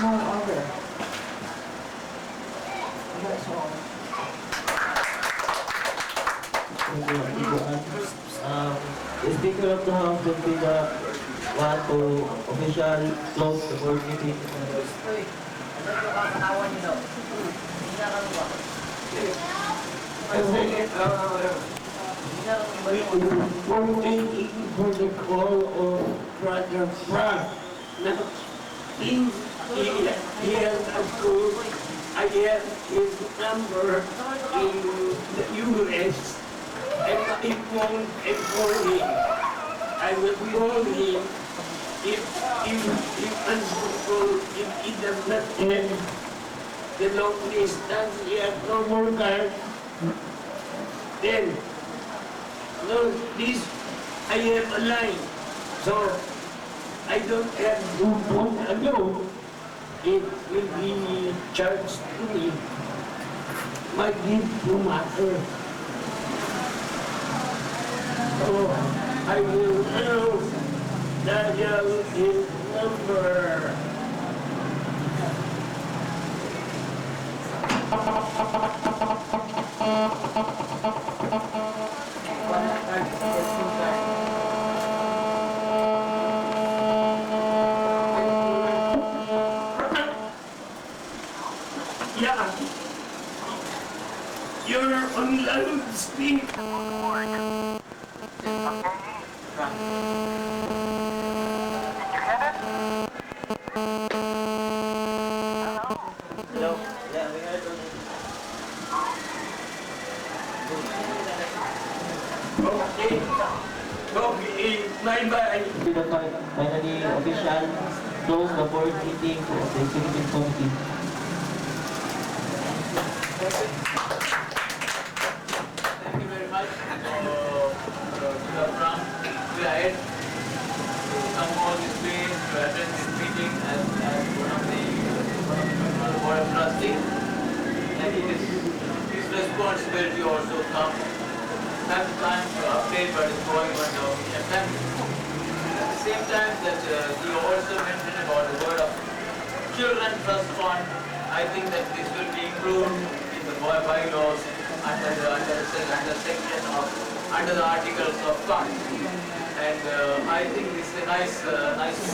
no other. That's all. The Speaker of the House will be the one to officially close the board meeting. I think we're waiting for the call of Brother Frank. Now, please he has approved, I have his number in the US, and I won't inform him. I will call him if unsupportable, if he does not have the long distance, he has no more cars, then, no, this, I have a line, so I don't have to phone alone. It will be charged to me. My gift to matter. So I will now dial his number. Yeah. You're on loudspeaker. Hello? Yeah, we heard already. Okay. Okay. Bye-bye. Finally, official close the board meeting of the executive committee. Thank you very much to Ram, to ahead to come all this way to attend this meeting as one of the board of trustees. And it is his responsibility also come time to time to update what is going on in our mission family. At the same time that he also mentioned about the word of children trust fund, I think that this will be included in the bylaws under the articles of fund. And I think this is a nice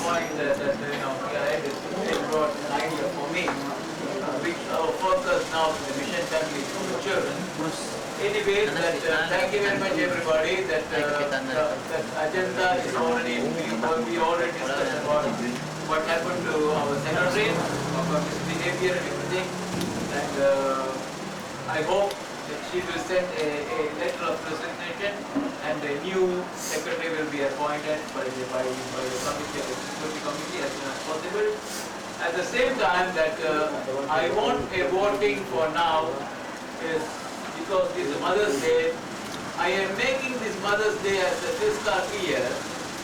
point that PRI has brought an idea for me, which our focus now is the mission family children. Anyway, thank you very much everybody that that agenda is already, we already discussed about what happened to our secretary, about his behavior and everything. And I hope that she will send a letter of resignation and a new secretary will be appointed by the committee, the security committee as soon as possible. At the same time that I want a voting for now is because this is Mother's Day. I am making this Mother's Day as the fiscal year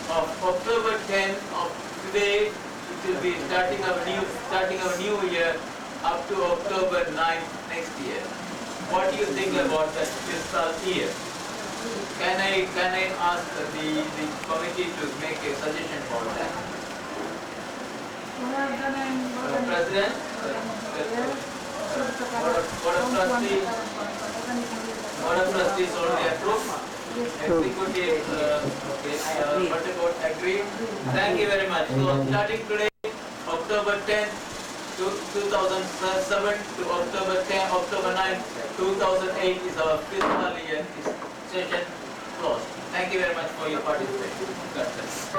of October 10 of today. It will be starting our new year up to October 9 next year. What do you think about that fiscal year? Can I ask the committee to make a suggestion for that? President, Board of Trustees already approved. Executive, what about agree? Thank you very much. So starting today, October 10th, 2007 to October 9, 2008 is our fiscal year session closed. Thank you very much for your participation. God bless.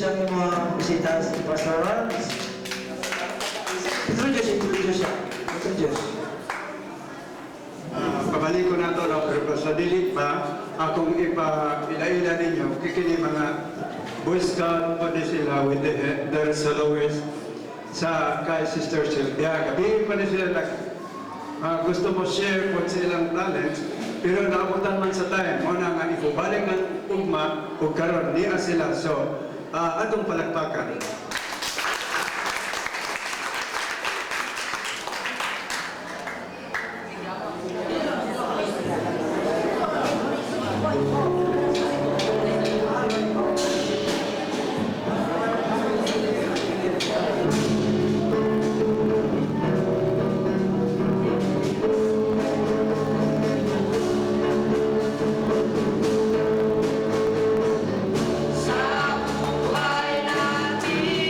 ang mga bisita si Pastor Rams. Introduce siya. Introduce. Pabalik ko na ito, no? Pero sa dilit pa, akong ipa-ila-ila ninyo, kikini mga Boy Scout pa din sila with their soloists sa kay Sister Sylvia. Gabi pa din sila gusto mo share po silang talents, pero naabutan man sa time, mo na nga ipubalik ng ugma o karon niya sila. So, atong palakpakan. Sa buhay natin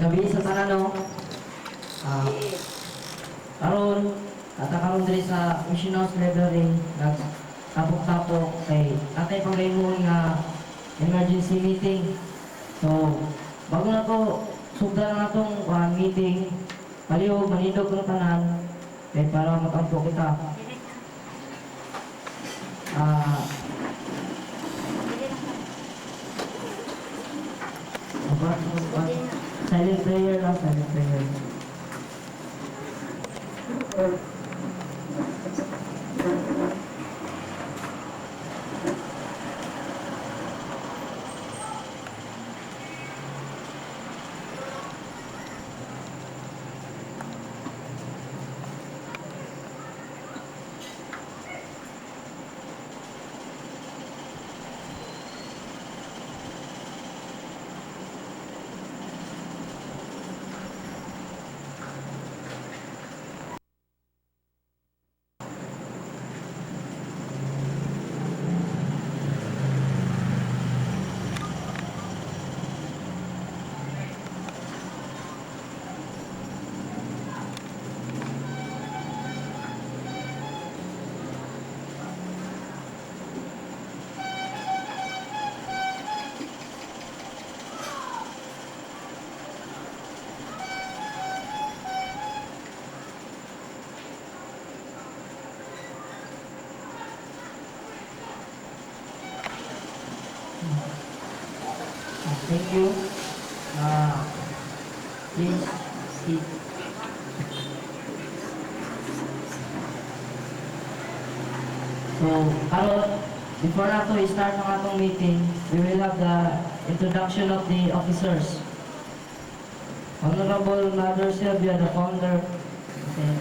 gabi sa tanano. Karon, karon diri sa Mission House Library, nagtapok-tapok kay natay pangayong nga emergency meeting. So, bago na to, sugda na itong meeting, paliw, manindog ng tanan, kay para matampo kita. Silent prayer lang, silent prayer. Thank you. Please sit. So, karon, before na to start ng atong meeting, we will have the introduction of the officers. Honorable Mother Sylvia, the founder. Okay.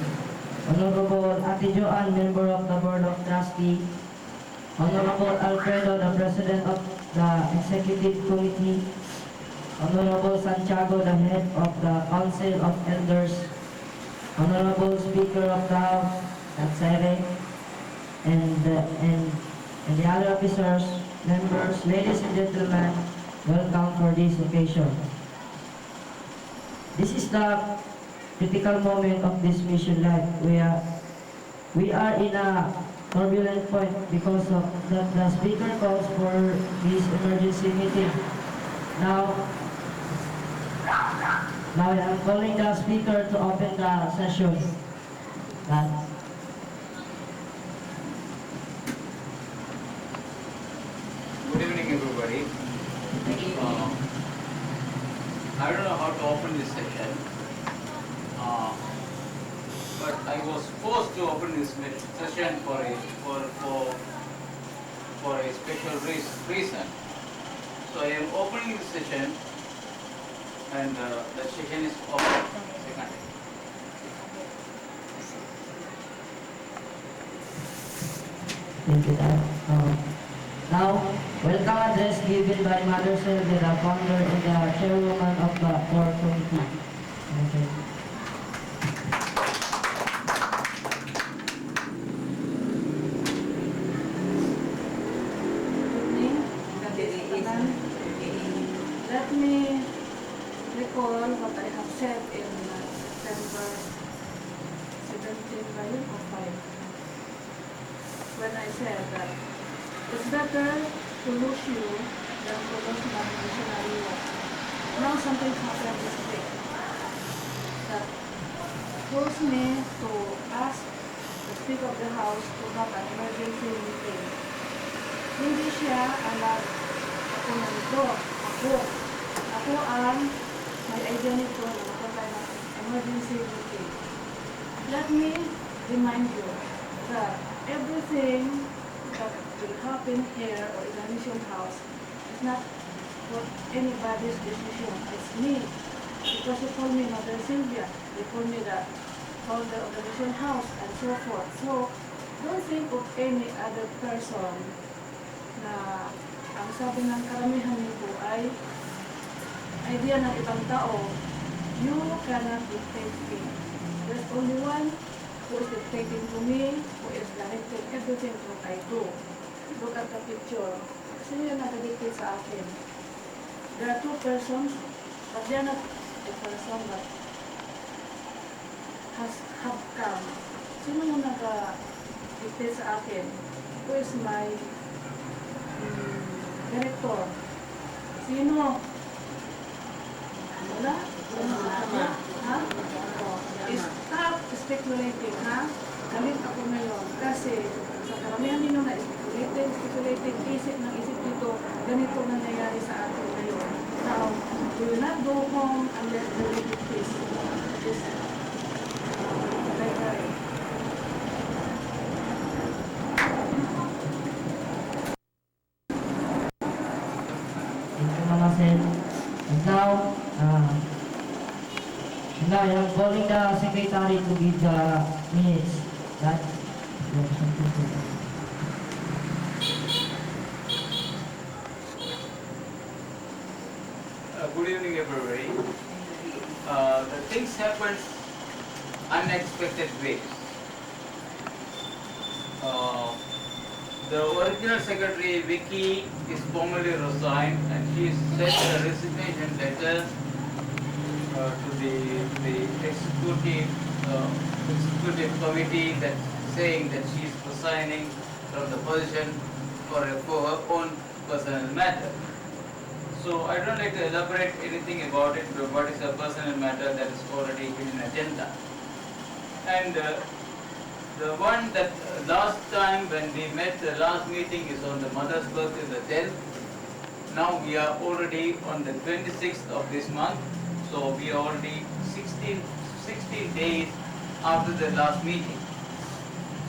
Honorable Ate Joanne, member of the Board of Trustees. Honorable Alfredo, the President of the Executive Committee. Honorable Santiago, the Head of the Council of Elders. Honorable Speaker of the House, Atsere, and the other officers, members, ladies and gentlemen, welcome for this occasion. This is the critical moment of this mission life. We are in a turbulent point because of the speaker calls for this emergency meeting. Now I'm calling the speaker to open the session. Good evening, everybody. I don't know how to open this session, but I was forced to open this session for a special reason. So I am opening the session, and the session is open. Second. Thank you, Dad. Now, welcome address given by Mother Sylvia, the founder and the chairwoman of the board committee. Okay. Let me recall what I have said in September 17 or 5, when I said that it's better to lose you than to lose non-missionary work. Now something happened this week that forced me to ask the Speaker of the House to have an emergency meeting. Hindi siya alam ako nandito. Ako ang may idea nito na magkakaroon ng emergency meeting. Let me remind you that everything that will happen here or in the mission house is not what anybody's decision. It's me. Because you call me Mother Sylvia, you call me the founder of the mission house, and so forth. So, don't think of any other person na ang sabi ng karamihan nito ay idea ng ibang tao. You cannot dictate me. There's only one who is dictating to me, who is directing everything that I do. Look at the picture. Kasi yun nag-dictate sa akin. There are two persons, but they are not a person that have come. Sino yung nag-dictate sa akin? Who is my director? Sino? Wala? Ha? Stop speculating, ha? Galit ako ngayon kasi sa karamihan ninyo na speculating, isip dito, ganito nangyayari sa atin ngayon. Now, we will not go home and let the lady peace. Just, Thank you, Mama Sen. And now, I am calling the secretary to give the minutes. That. Good evening, everybody. The things happen unexpected ways. The original secretary, Vicky, is formally resigned, and she sent a resignation letter to the executive committee that saying that she is resigning from the position for her own personal matter. So I don't like to elaborate anything about it, but what is a personal matter that is already in an agenda. And the one that last time when we met, the last meeting is on the mother's birthday, the 10th. Now we are already on the 26th of this month, so we are already 16 days after the last meeting.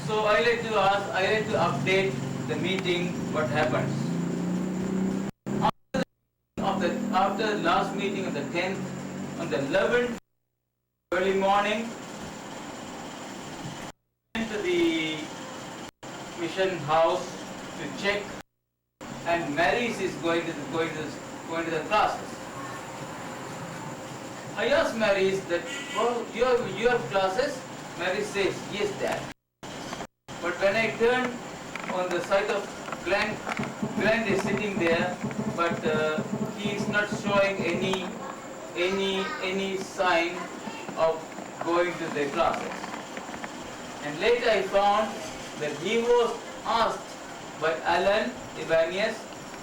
So I like to update the meeting, what happens. After the last meeting on the 10th, on the 11th, early morning, to the mission house to check, and Mary's is going to the classes. I asked Mary's that, well, your classes? Mary says, yes, Dad. But when I turned on the side of Glenn is sitting there, but he is not showing any sign of going to the classes. And later I found that he was asked by Alan Ibanez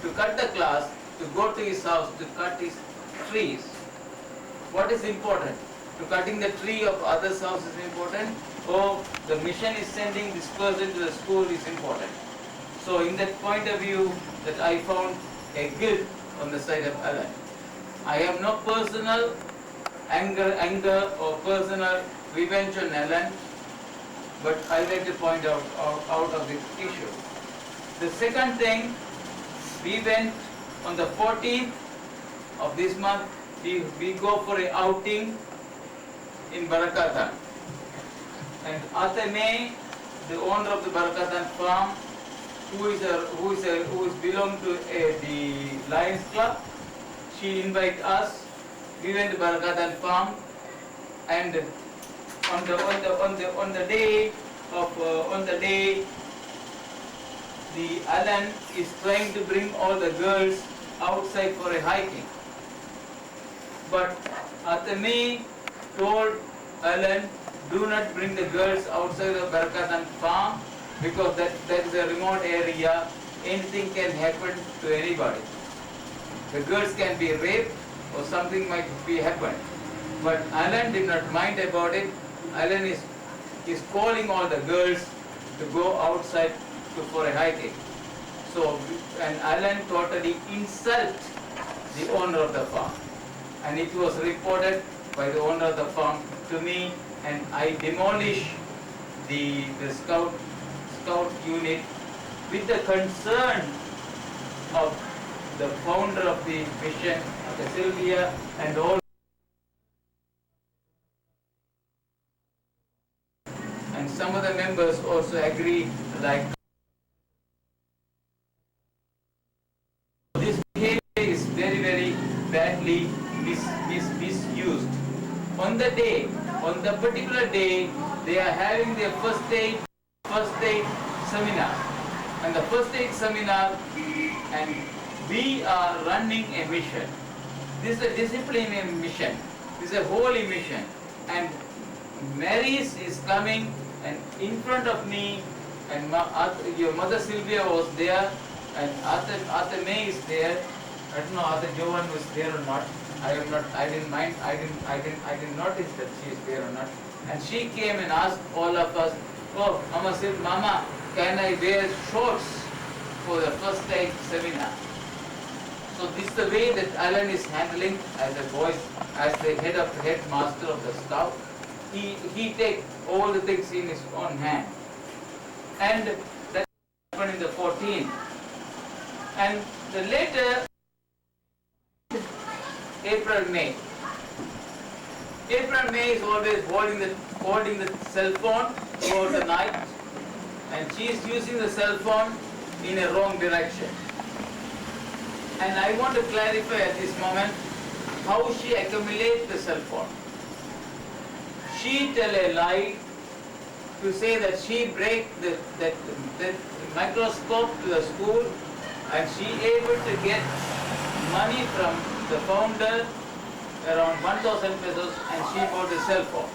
to cut the class, to go to his house to cut his trees. What is important? To cutting the tree of others' house is important, or the mission is sending this person to the school is important. So in that point of view, that I found a guilt on the side of Alan. I have no personal anger or personal revenge on Alan, but I like to point out of this issue. The second thing, we went on the 14th of this month, we go for an outing in Barakatan. And Atame, the owner of the Barakatan farm, who is belong to the Lions Club, she invited us. We went to Barakatan farm, and on the day, the Alan is trying to bring all the girls outside for a hiking. But Atame told Alan, do not bring the girls outside of Barakatan farm, because that is a remote area, anything can happen to anybody. The girls can be raped or something might be happen. But Alan did not mind about it. Alan is calling all the girls to go outside for a hiking. So, and Alan totally insult the owner of the farm. And it was reported by the owner of the farm to me, and I demolished the scout unit with the concern of the founder of the mission, the Sylvia, and all. And some of the members also agree, like, this behavior is very, very badly misused. On the particular day, they are having their first aid seminar. And the first aid seminar, and we are running a mission. This is a disciplinary mission. This It's a holy mission. And Mary's is coming, and in front of me, and your mother Sylvia was there, and Arthur May is there. I don't know Arthur Jovan was there or not. I didn't mind. I didn't notice that she is there or not. And she came and asked all of us, "Oh, Mama said, Mama, can I wear shorts for the first day seminar?" So this is the way that Alan is handling as a voice, as the headmaster of the staff. He takes all the things in his own hand. And that happened in the 14th. And the later, April-May. April-May is always holding the cell phone over the night, and she is using the cell phone in a wrong direction. And I want to clarify at this moment how she accumulates the cell phone. She tell a lie to say that she break the microscope to the school, and she able to get money from the founder around 1,000 pesos, and she bought a cell phone.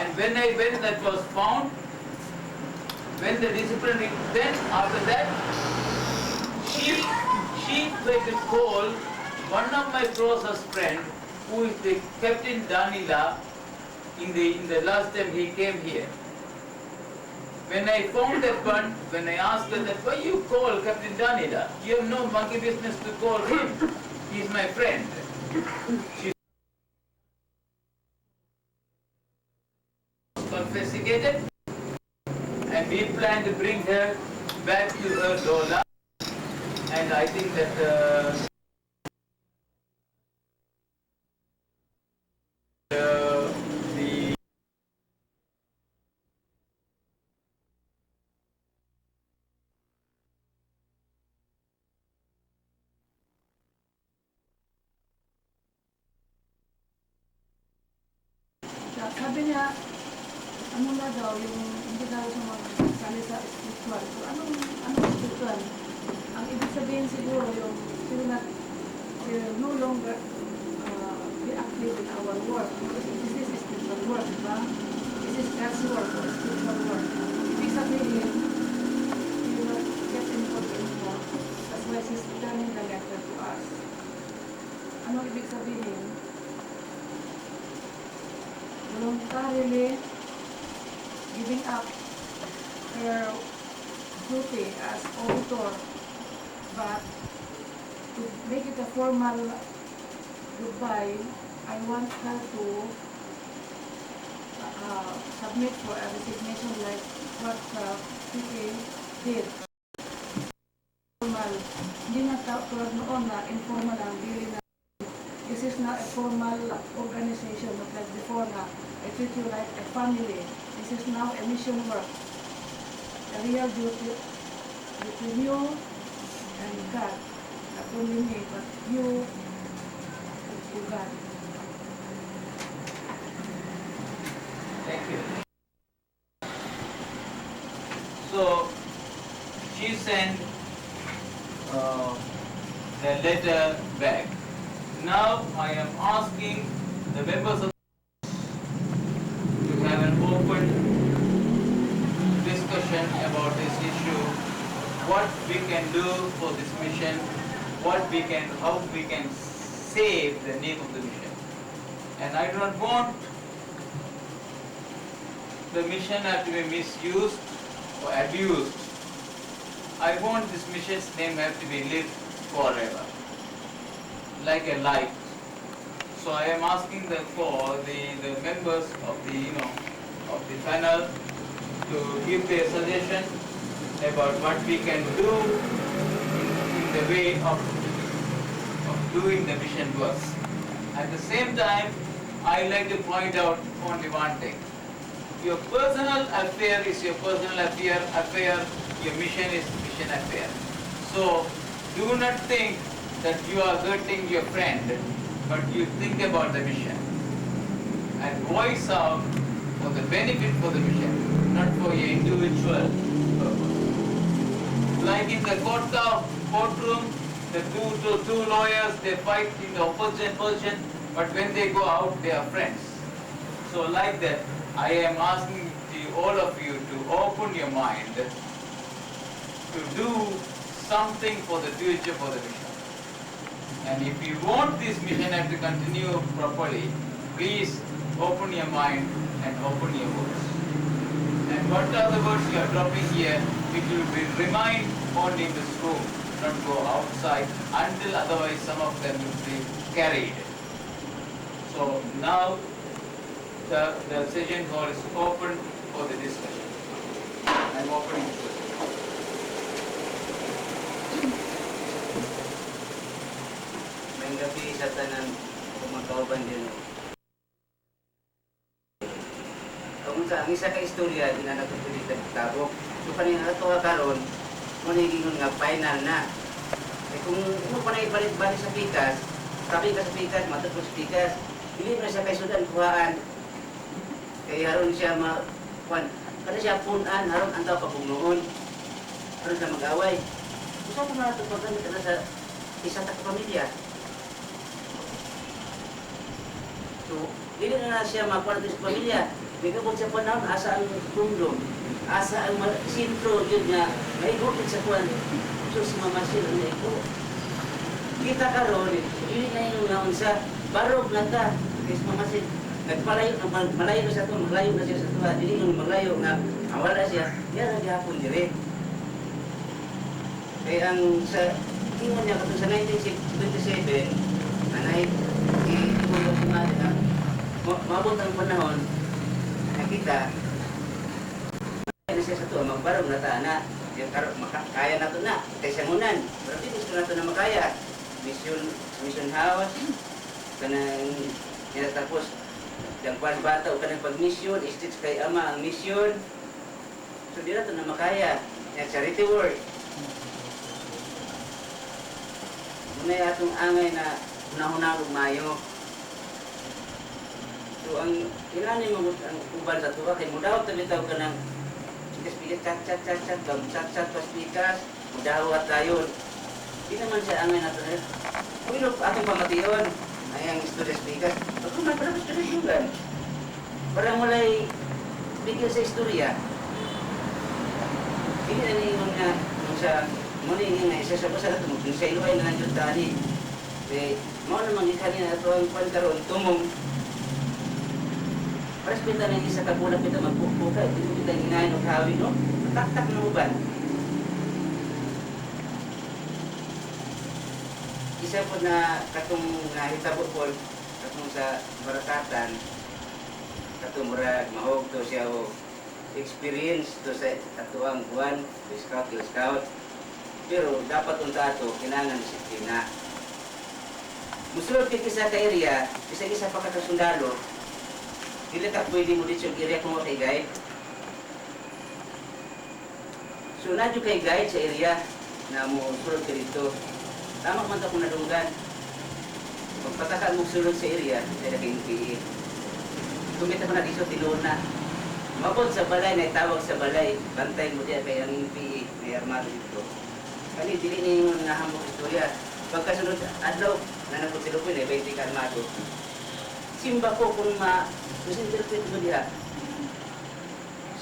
And when that was found, when the disciplinary, then after that, she tried to call one of my closest friend, who is the Captain Danila, in the last time he came here. When I found that one, when I asked her that, why you call Captain Danila? You have no monkey business to call him. He's my friend. She was confiscated, and we plan to bring her back to her Lola. And I think that the sabi niya, ano na daw, yung hindi daw siya magsali sa spiritual. So, anong spiritual? Ang ibig sabihin siguro yung will no longer be active in our work. Because this is spiritual work, diba? This is God's work or spiritual work. Ibig sabihin, we will not get involved anymore. That's why she's turning the letter to us. Anong ibig sabihin? Voluntarily giving up her duty as auditor, but to make it a formal goodbye, I want her to submit for a resignation like what PK did. Formal, hindi na tulad noon na informal ang dealing na. This is not a formal organization, not like before na I treat you like a family. This is now a mission work. A real duty between you and God. Not only me, but you and God. Thank you. So, she sent the letter back. Now I am asking the members of to have an open discussion about this issue, what we can do for this mission, how we can save the name of the mission. And I do not want the mission to be misused or abused. I want this mission's name to be lived forever, like a light. So I am asking for the members of the panel to give their suggestion about what we can do in the way of doing the mission work. At the same time, I like to point out only one thing. Your personal affair is your personal affair. Your mission is mission affair. So do not think that you are hurting your friend, but you think about the mission and voice out for the benefit for the mission, not for your individual purpose. Like in the courtroom, the two lawyers, they fight in the opposite position, but when they go out, they are friends. So like that, I am asking all of you to open your mind to do something for the future for the mission. And if you want this mission to continue properly, please open your mind and open your words. And what are the words you are dropping here, it will be remain only in this room, not go outside, until otherwise some of them will be carried. So now the session hall is open for the discussion. I am opening the session. May gabi sa tanan mga kauban din. Kung sa ang isa ka istorya dinana ko dito tabok. So kanina ato karon mo gingon nga final na. Kung mo pa na ibalik-balik sa pikas, sabi ka sa pikas, matapos sa pikas, dili na siya kay sudan kuhaan. Kaya haron siya kada siya punan haron antaw pagbunoon. Haron siya mag-away. Usa ko na ito paggamit na sa isa ta ka pamilya. So, dili na siya makuha sa pamilya. May kabot siya panahon, asa ang tundong, asa ang sintro yun nga, may gupit sa kuwan. So, si Mama Sil, ano ito? Kita karon, yun na yung naon sa barog na ta. Kaya si Mama Sil, malayo na siya ito, maglayo na siya sa ito. Dili yung maglayo nga, wala siya, yan ang gihapon dire. Kaya ang sa tingnan niya katong sa 1927, nanay, ikulog si Mali na, mabot ang panahon, nakita, na siya sa ito, magbarog na ta na, kaya na ito na, kaysa ngunan, pero di gusto na ito na makaya. Mission house, kanang tapos, yung bata o kanang pag-mission, stitch kay ama ang mission, so di na ito na makaya, yung charity work. Muna yung atong angay na hunahunahog mayo. So ang ilanin mo ang uban sa tuwa kay mudaw tabitaw ka ng pikas chat paspikas mudaw tayo. Di naman siya angay nato na. Ulo atong pamation ay ang student pikas. Ako man para student yugan. Para mulay bigyan sa istorya. Hindi na ningon nga sa muna yung nga isa sa basa na tumog. Yung sa iluay na nandiyon tali. Eh, mo naman kanina ito ang pantaron, tumong. Paras pinta na isa kabulang pinta magpupuka. Ito pinta hinahin o kawi, no? Mataktak na uban. Isa po na katong nahitabo po, katong sa barakatan, katong murag, mahog to siya o experience to sa katuang buwan, scout. Pero dapat unta ito, kailangan disiplina. Musulod ka isa ka area, isa-isa pa ka sundalo, dili ka pwede mo dito yung area kung kay guide. So na kay guide sa area na mo sulod ka dito. Tama man kung nadunggan. Pagpataka mo sulod sa area, kaya kay PE. Tumita mo na dito, tinuon na. Mabot sa balay, na itawag sa balay, bantay mo diya kay ang PE, may armado dito. Kani dili ni yung nahamok istorya. Pagkasunod adlaw, nanapot si Lupin, 20 ka armado. Simba ko kung ma-interpret mo diha.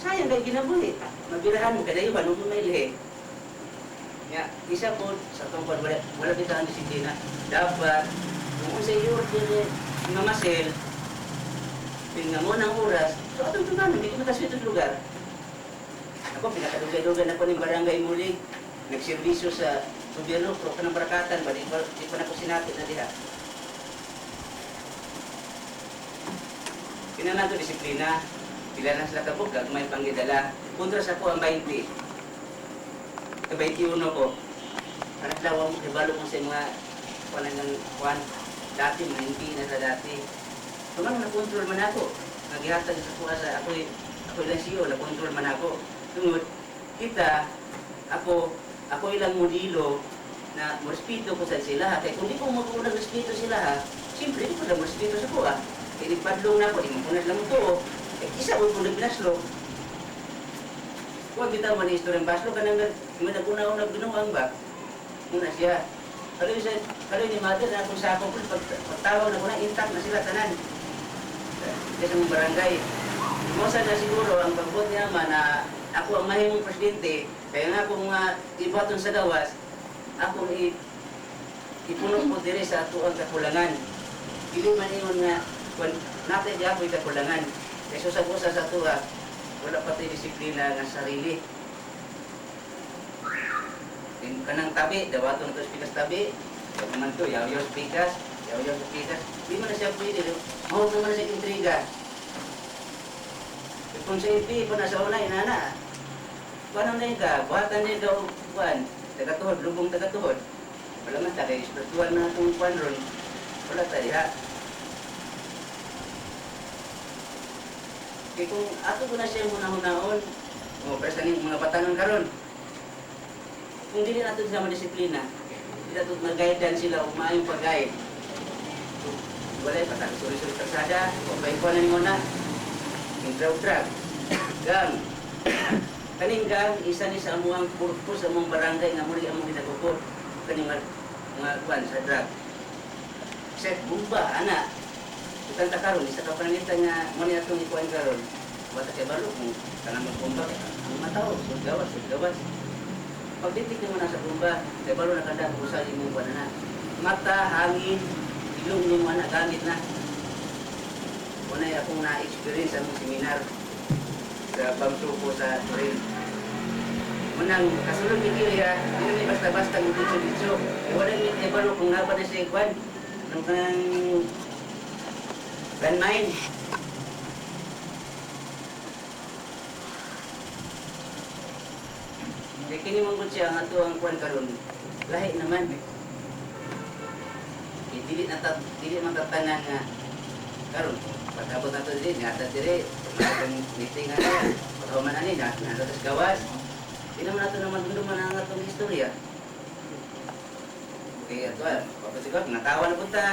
Sayang kay ginabuhi. Mabirahan mo, kadayo ba, nung may lihe. Ya, isa po, sa tungkol, wala kita ang disiplina. Dapat, kung sa iyo, mamasel, tingnan mo ng oras, so atong tunan, hindi ko mataswit ang lugar. Ako, pinakadugay-dugay na po ng barangay Mulig. Nagservisyo sa gobyerno, pro ka ng barakatan, di pa na po sinapit na diha. Kailangan ito disiplina, pila na sila kabog, gagmay panggidala. Kontra sa po ang 20. Sa 21 ko, panaglawa mo, ibalo mo sa mga panangang kwan, dati, mga hindi na sa dati. So man, nakontrol man ako. Naghihatag sa kuha sa ako ilang siyo, nakontrol man ako. Tungod, kita, ako ilang modelo na respeto ko sa sila. Kaya kung di ko magkulang respeto sila ha, siyempre di ko lang respeto sa kuha. Kaya nagpadlong na ako, di mo kunad lang ito. Isa ko kung nagpinaslo. Huwag kita man istorya ng baslo ka nang naguna-una binuang ba? Muna siya. Kalo ni mother na kung sa akong pagtawag na ko na intact na sila tanan. Kasi mong barangay. Mosa na siguro ang pagbot niya man na ako ang mahimong presidente, kaya nga kung ibaton sa gawas, akong ipuno po dire sa ato ang kakulangan. Dili man ingon nga, kung natin di ako kakulangan. Kaya susag-usa sa ato wala pati disiplina ng sarili. Kanang tabi, dawaton ito spikas tabi, kaya naman ito, yaw-yaw spikas, di man na siya pwede, mahog naman na siya intriga. Kung sa IP pa nasa unay, nana, paano na yun ka? Buhatan din daw, buwan, tagatuhod, lubong tagatuhod. Wala man tayo, espiritual na itong buwan ron, wala tayo, ha? Kaya kung ako ko na siya muna-hunaon, o presanin mga batanon karon, kung hindi natin sila madisiplina, hindi natin mag-guidean sila o maayong pag-guide. Walay, patang suri-suri tersada, o paikuan na ni Mona, yung drug-drug, gang. Kaning gang, isa ni sa amuang purpose, among barangay, nga muli among ginagukod. Kaning mga kwan sa drug. Set, bumba, anak. Bukan takaron, isa ka panalitan nga, muli atong ikuan karon. Bata kay balo, kung kanang magbumba, ang matao, sudgawas. Pagditik mo na sa bumba, kay balo nakadang usa imong kwan na. Mata, hangin, ilong ni mo na gamit na. Unay akong na-experience ang seminar sa pamsuko sa Turin. Munang kasulong ni Kiriya, hindi ni basta-basta ng ditso-ditso. Wala ni Ebano kung nga ba na siya ikwan ng kanang landmine. Kaya kini mong siya ang ato ang kwan karon. Lahi naman. Dili man tatangan nga karon pagkabot nato diri niata diri ang meeting nga pagkahuman ani na sa gawas di naman nato naman dunduman ang atong istorya. Okay, ato papasigap natawa na punta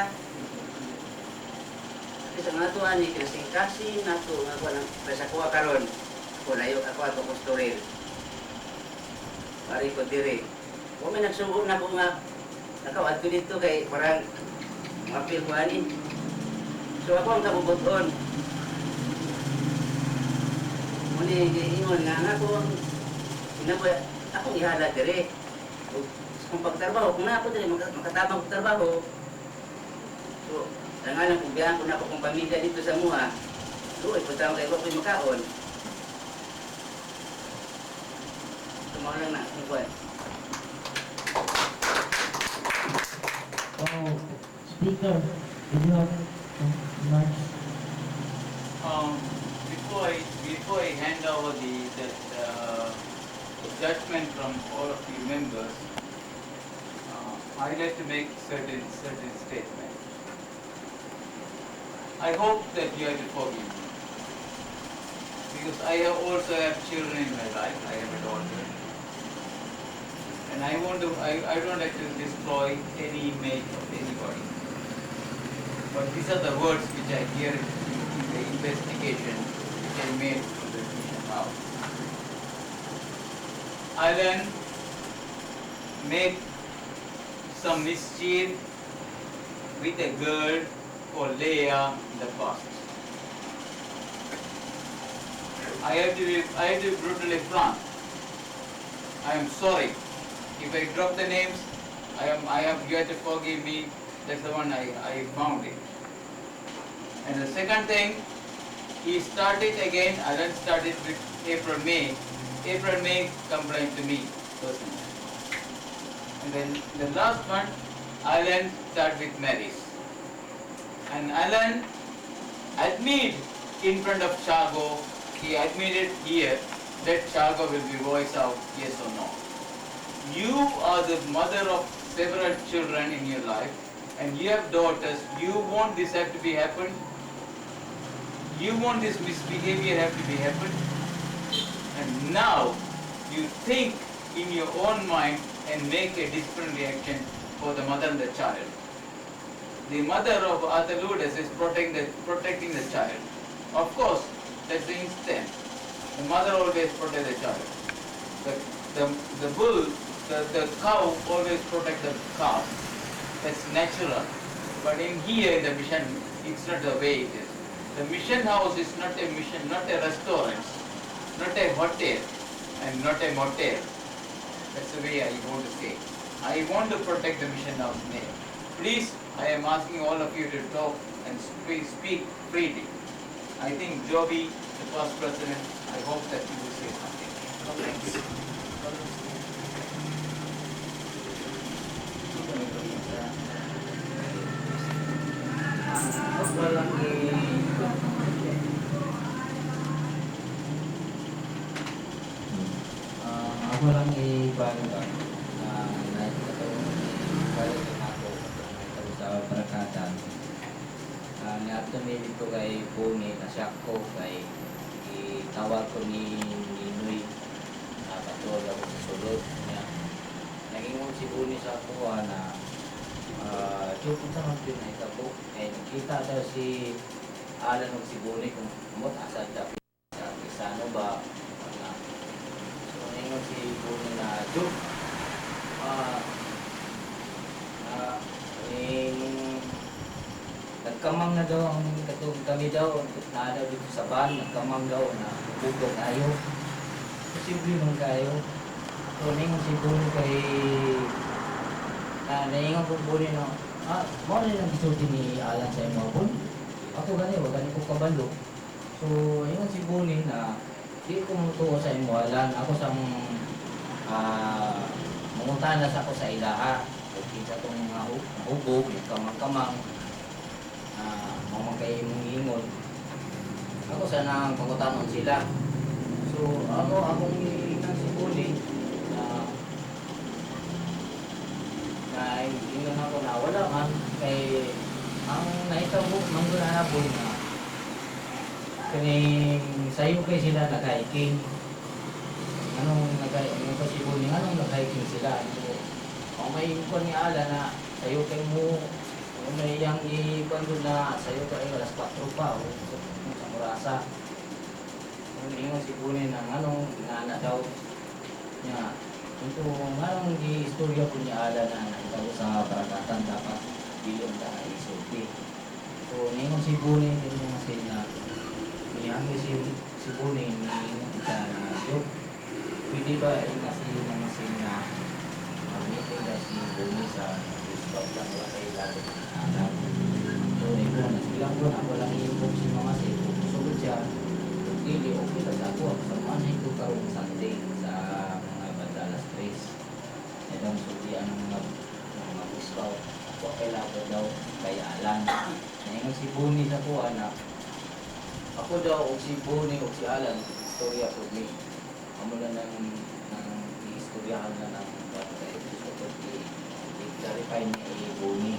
kasi nga ato ani kasing nato nga ko nang presa ko karon kulayo ako ato ko story pari ko diri o may nagsugo na ko nga nakawad ko dito kay parang mapil ko ani. So ako ang kabubuton. Muli, ingon nga ako ang akong ihala dire. Kung pagtrabaho, kung na ako dire, makatabang pagtrabaho. So, nangalang kung biyahan ko na ako kong pamilya dito sa Muha. So, ipunta ko kayo ako'y makaon. Tumawa lang na, kung kuwan. Speaker, did you have remarks? Before I hand over the judgment from all of you members, I'd like to make certain statements. I hope that you are to forgive me, because I also have children in my life. I have a daughter, and I don't like to destroy any image of anybody. But these are the words which I hear in the investigation which I made from the Mission House. I then make some mischief with a girl called Leah in the past. I have to be brutally frank. I am sorry. If I drop the names, you have to forgive me. That's the one I found it. And the second thing, he started again, Alan started with April May complained to me personally. And then the last one, Alan started with Mary's. And Alan admitted in front of Chago, he admitted here that Chago will be voiced out yes or no. You are the mother of several children in your life, and you have daughters. You want this have to be happen? You want this misbehavior have to be happen? And now you think in your own mind and make a different reaction for the mother and the child. The mother of Arthur Lourdes is protecting the child. Of course, that's the instinct. The mother always protects the child. The bull the cow always protect the calf. That's natural. But in here, in the mission, it's not the way it is. The mission house is not a mission, not a restaurant, not a hotel, and not a motel. That's the way I want to say. I want to protect the mission house name. Please, I am asking all of you to talk and speak freely. I think Joby, the past president, I hope that you will say something. Thank you. Ako lang i-bangga na balik ako sa barakatan. Niya ko kay Puni na siya ko kay itawag ko ni Ninoy na patuloy ako sa sulod niya. Naging si Puni sa ako na chukot sa mga pinahitabo. Eh, nakita daw si Alan o si Puni kung kumot asad sa Pisano ba. So, si Puni na chuk. Nagkamang na daw ang katong kami daw, na daw dito sa ban, nagkamang daw na bugok ayo. Posible man kayo. So, ningon si Puni kay naingon ko Puni no, mo rin ang gisulti ni Alan sa mga Puni. Ako gani, wag gani ko kabalo. So, ingon si Puni na di ko mutuo sa imo Alan, ako sa mangutanas ako sa ilaha. Kita tong hubog, kamang-kamang mamangkay mong ingon. Ako sana pangutanon sila. So, akong inang si Puni na ingon ako na wala man kay ang naitabo manggunahapon na kaning sayo kay sila nag-hiking. Anong si Puni, anong nag-hiking sila? So, kung may ikon ni Ala na sayo kay mo, kung may iyang ikon doon na sayo kay alas 4 pa o sa Murasa. Kung ingon si Puni ng anong inana daw niya. Ito, anong istorya po ni Ala na nakita ko sa barakatan dapat bilong na isulti. So, ingon si Puni, hindi mo masin na inihangi si Puni, iniingon kita na joke. Pwede ba kasi yung masin na meeting na si Puni sa stop lang wala kayo lalo ng anak. So, nagbilang ko na walang iimbog si Mama Sin. Sugod siya, hindi, okay lang ako. Sa manay ko karong Sunday sa mga bandalas 3. Ito ang sultian ng mga puskaw. Ako kailangan daw kay Alan. Naingon si Puni sa ko, anak. Ako daw, o si Puni, o si Alan, istorya po ni. Amo na ng i-istoryahan na ng i-clarify ni Puni.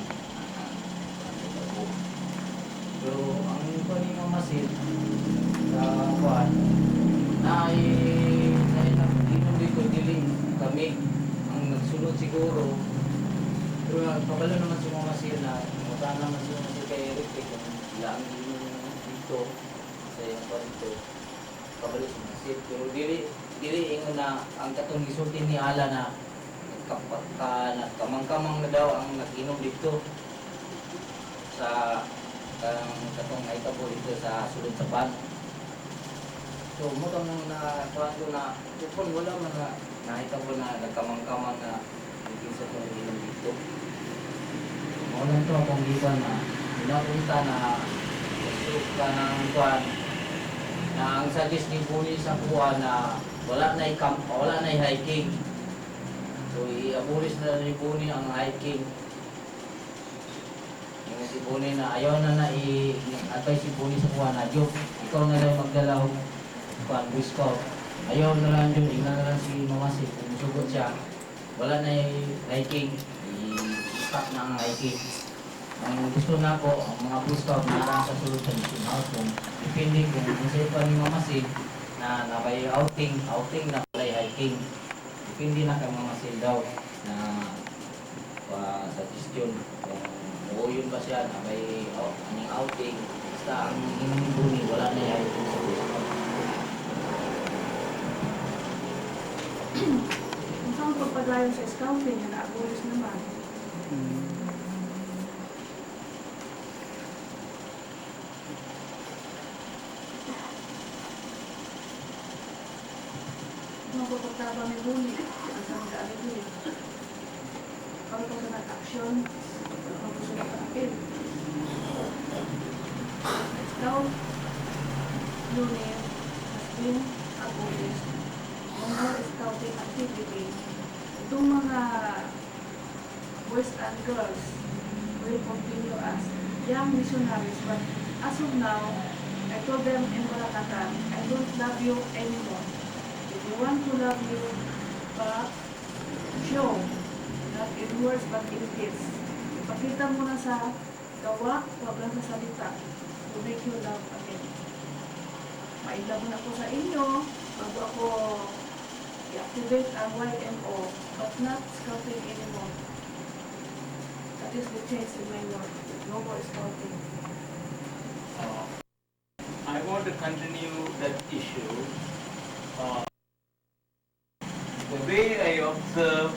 Pero ang pwede mo masin sa kuwan na inom dito diling kami ang nagsunod siguro. Pero pabalo naman si Mama Sil na mutan naman si Mama Sil kay Eric kung ilang dito sa iyong dito pabalo si Mama Sil. Pero dili ingon na ang katong gisulti ni Ala na kamang-kamang na daw ang nag-inom dito sa katong naitabo dito sa sulod sa ban. So, mutang na kwento na kung wala man na naitabo na nagkamang-kamang na dito sa inom dito. Maulang ito akong giban na pinapunta na gusto ka ng kuwan na ang suggest ni Puni sa kuwan na wala na hiking. So, i-abolish na ni Puni ang hiking. Yung si Puni na ayaw na i-advise si Puni sa kuha na, Job, ikaw na lang magdalaw kuhan, Boy Scout. Ayaw na lang yun, ina na lang si Mama Sil. Kung sugod siya, wala na hiking, i-stop na ang hiking. Ang gusto na po, ang mga Boy Scout na lang sa sulod sa mission house. Kung depending kung masaya pa ni Mama Sil na nabay outing na pala hiking. Depende na kay Mama Sil daw na suggestion kung yun ba siya na may aning outing. Basta ang inang Puni, wala na yan sa Boy Scout. Ang saan po nag-applyan sa scouting, na naabulis naman. Mapapagtabang ni Buni, ang saan ka alibuli. Kalau ko sa nag-action, kalau ko sa nag-apil. Scout, unit, has been abolished. More scouting activity. Itong mga boys and girls will continue as young missionaries, but as of now, I told them in Malacatan, I don't love you anymore. If you want to love you, but show, not in words but in deeds. Ipakita mo na sa gawa, wag lang sa salita, to make you love again. Mailab na ako sa inyo, bago ako i-activate ang YMO, but not scouting anymore. That is the change in my work. No more scouting. I want to continue that issue. The way I observe,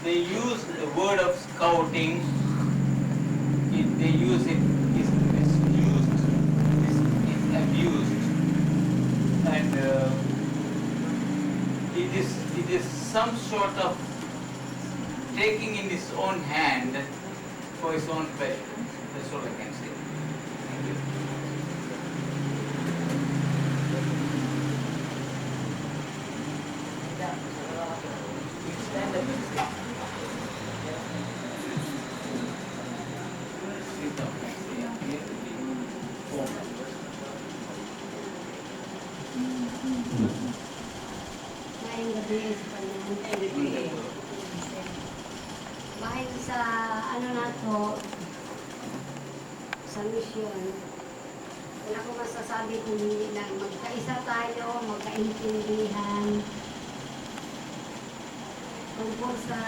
they use the word of scouting, they use it, is misused, is abused, and it is some sort of taking in his own hand for his own pleasure. That's all I can say. Thank you. Stand up and sit. Sit down. Four members. Ngayong gabi sa panahon. Bahid sa ano na to, sa misyon, wala ko masasabi kung hindi lang magkaisa tayo, magkaintindihan, tungkol sa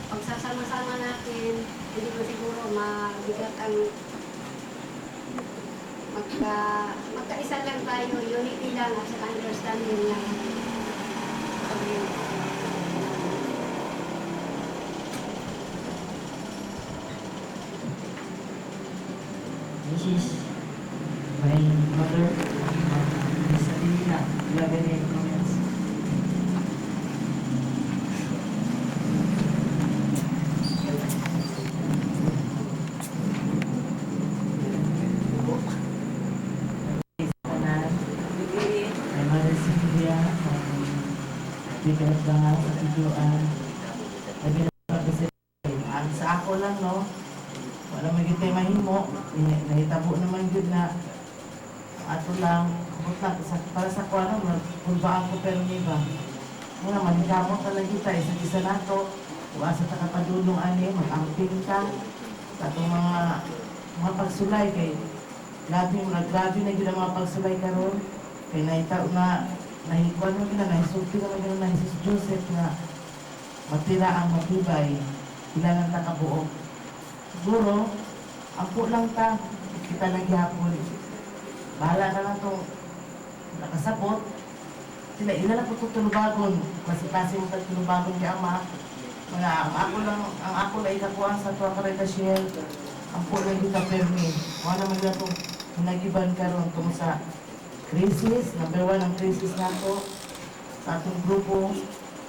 pagsasama-sama natin, hindi ko siguro mabigat ang magkaisa lang tayo, unity lang at sa understanding lang. This is my mother, Miss Adelina. Do you have any comments? My mother Sylvia, Bigay Bangal, Atijuan, Ang sa ako lang, no? Wala magiging tayo mahimo. Nahitabo naman yun na ato lang, para sa kuha naman, kulbaan ko pero niba. Muna, manigamot talaga kita, isa-isa na to. Huwag sa takapadulong ani, mag-amping ka. Sa itong mga pagsulay kay grabe na yun ang mga pagsulay karon. Kay nahitao na, nahikuan mo gina, nahisulti naman gina na Jesus Joseph na matira ang matibay, ilangan ta kabuok. Siguro, ampo lang ta, kita lang gihapon. Bahala na lang itong nakasabot. Sila, ila lang po tutulubagon. Kasi mo tutulubagon kay Ama. Mga, ang ako lang ikakuha sa tuwa karedasyel. Ampo lang kita permi. Wala naman na itong hinagiban karon kung sa krisis. Number 1 ang krisis nato sa atong grupo.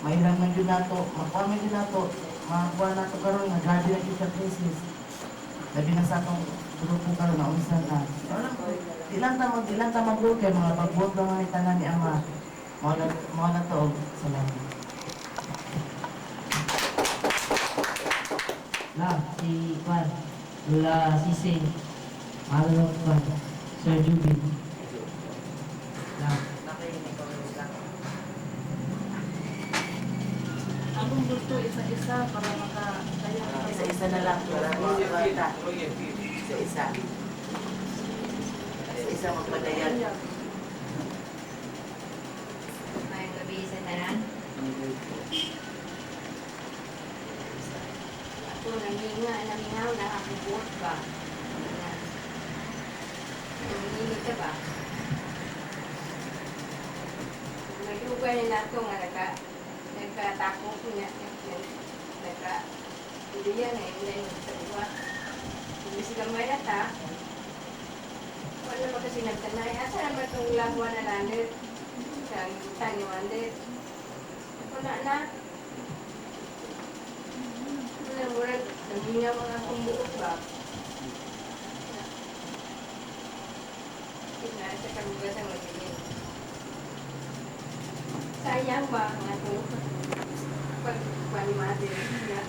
Mailang man yun nato. Makuha man yun nato. Makakuha nato karon nga grabe na kita krisis. Labi na sa atong grupo karon na unsan na. Ilang ta mag-work kay mga pag-work lang ang itanan ni Ama. Mga na to. Salamat. Si Juan, Lula Sisay, Marlon Juan, Sir Jubin. Akong gusto isa-isa para makakaya. Isa-isa na lang. Isa-isa. Isa magpadayan. May gabi sa tanan. Ako namingaw na nakakupot ba? Nanginginig ka ba? May lugar buwan na ito nga nagkatako ko niya. Hindi yan eh, hindi yung sa iwa. Hindi sila may ata. Wala ba kasi nagtanay? Asa naman itong labuan na landit? Sa tanyo landit. Wala na. Wala mo rin. Naghinga mga kumuot ba? Tingnan sa kalugas ang magiging. Sayang ba ang atong pagpanimatin na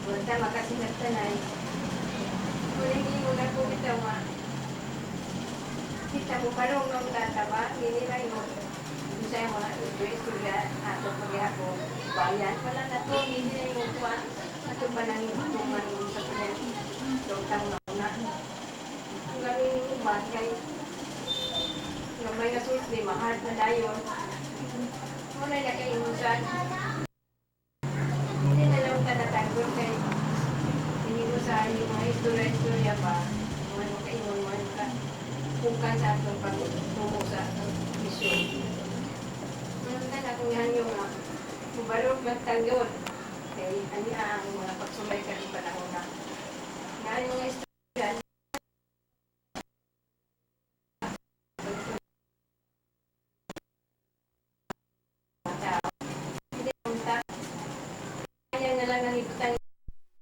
wala makasinag tanay. Kung hindi mo na po kita mo parang nung tataba, hindi lang mo bisa mo na istorya ato pag-ako bayan. Wala na to, hindi na yung kuha ato pa nang tuman sa pagyan. Dotang na. Kung gawin yung bagay, yung may nasulit ni mahal na dayon, muna na kayo musan. Hindi na lang tanatanggol kay hindi mo sa yung mga istorya pa, mga kayo mo ka bukan sa atong pagtungo sa atong misyon. Ano na kung yan yung kubarok magtanggol kay ano ang mga pagsumay ka ng panahon na. Nga yung mga istorya, hindi punta. Kaya na lang ang iputan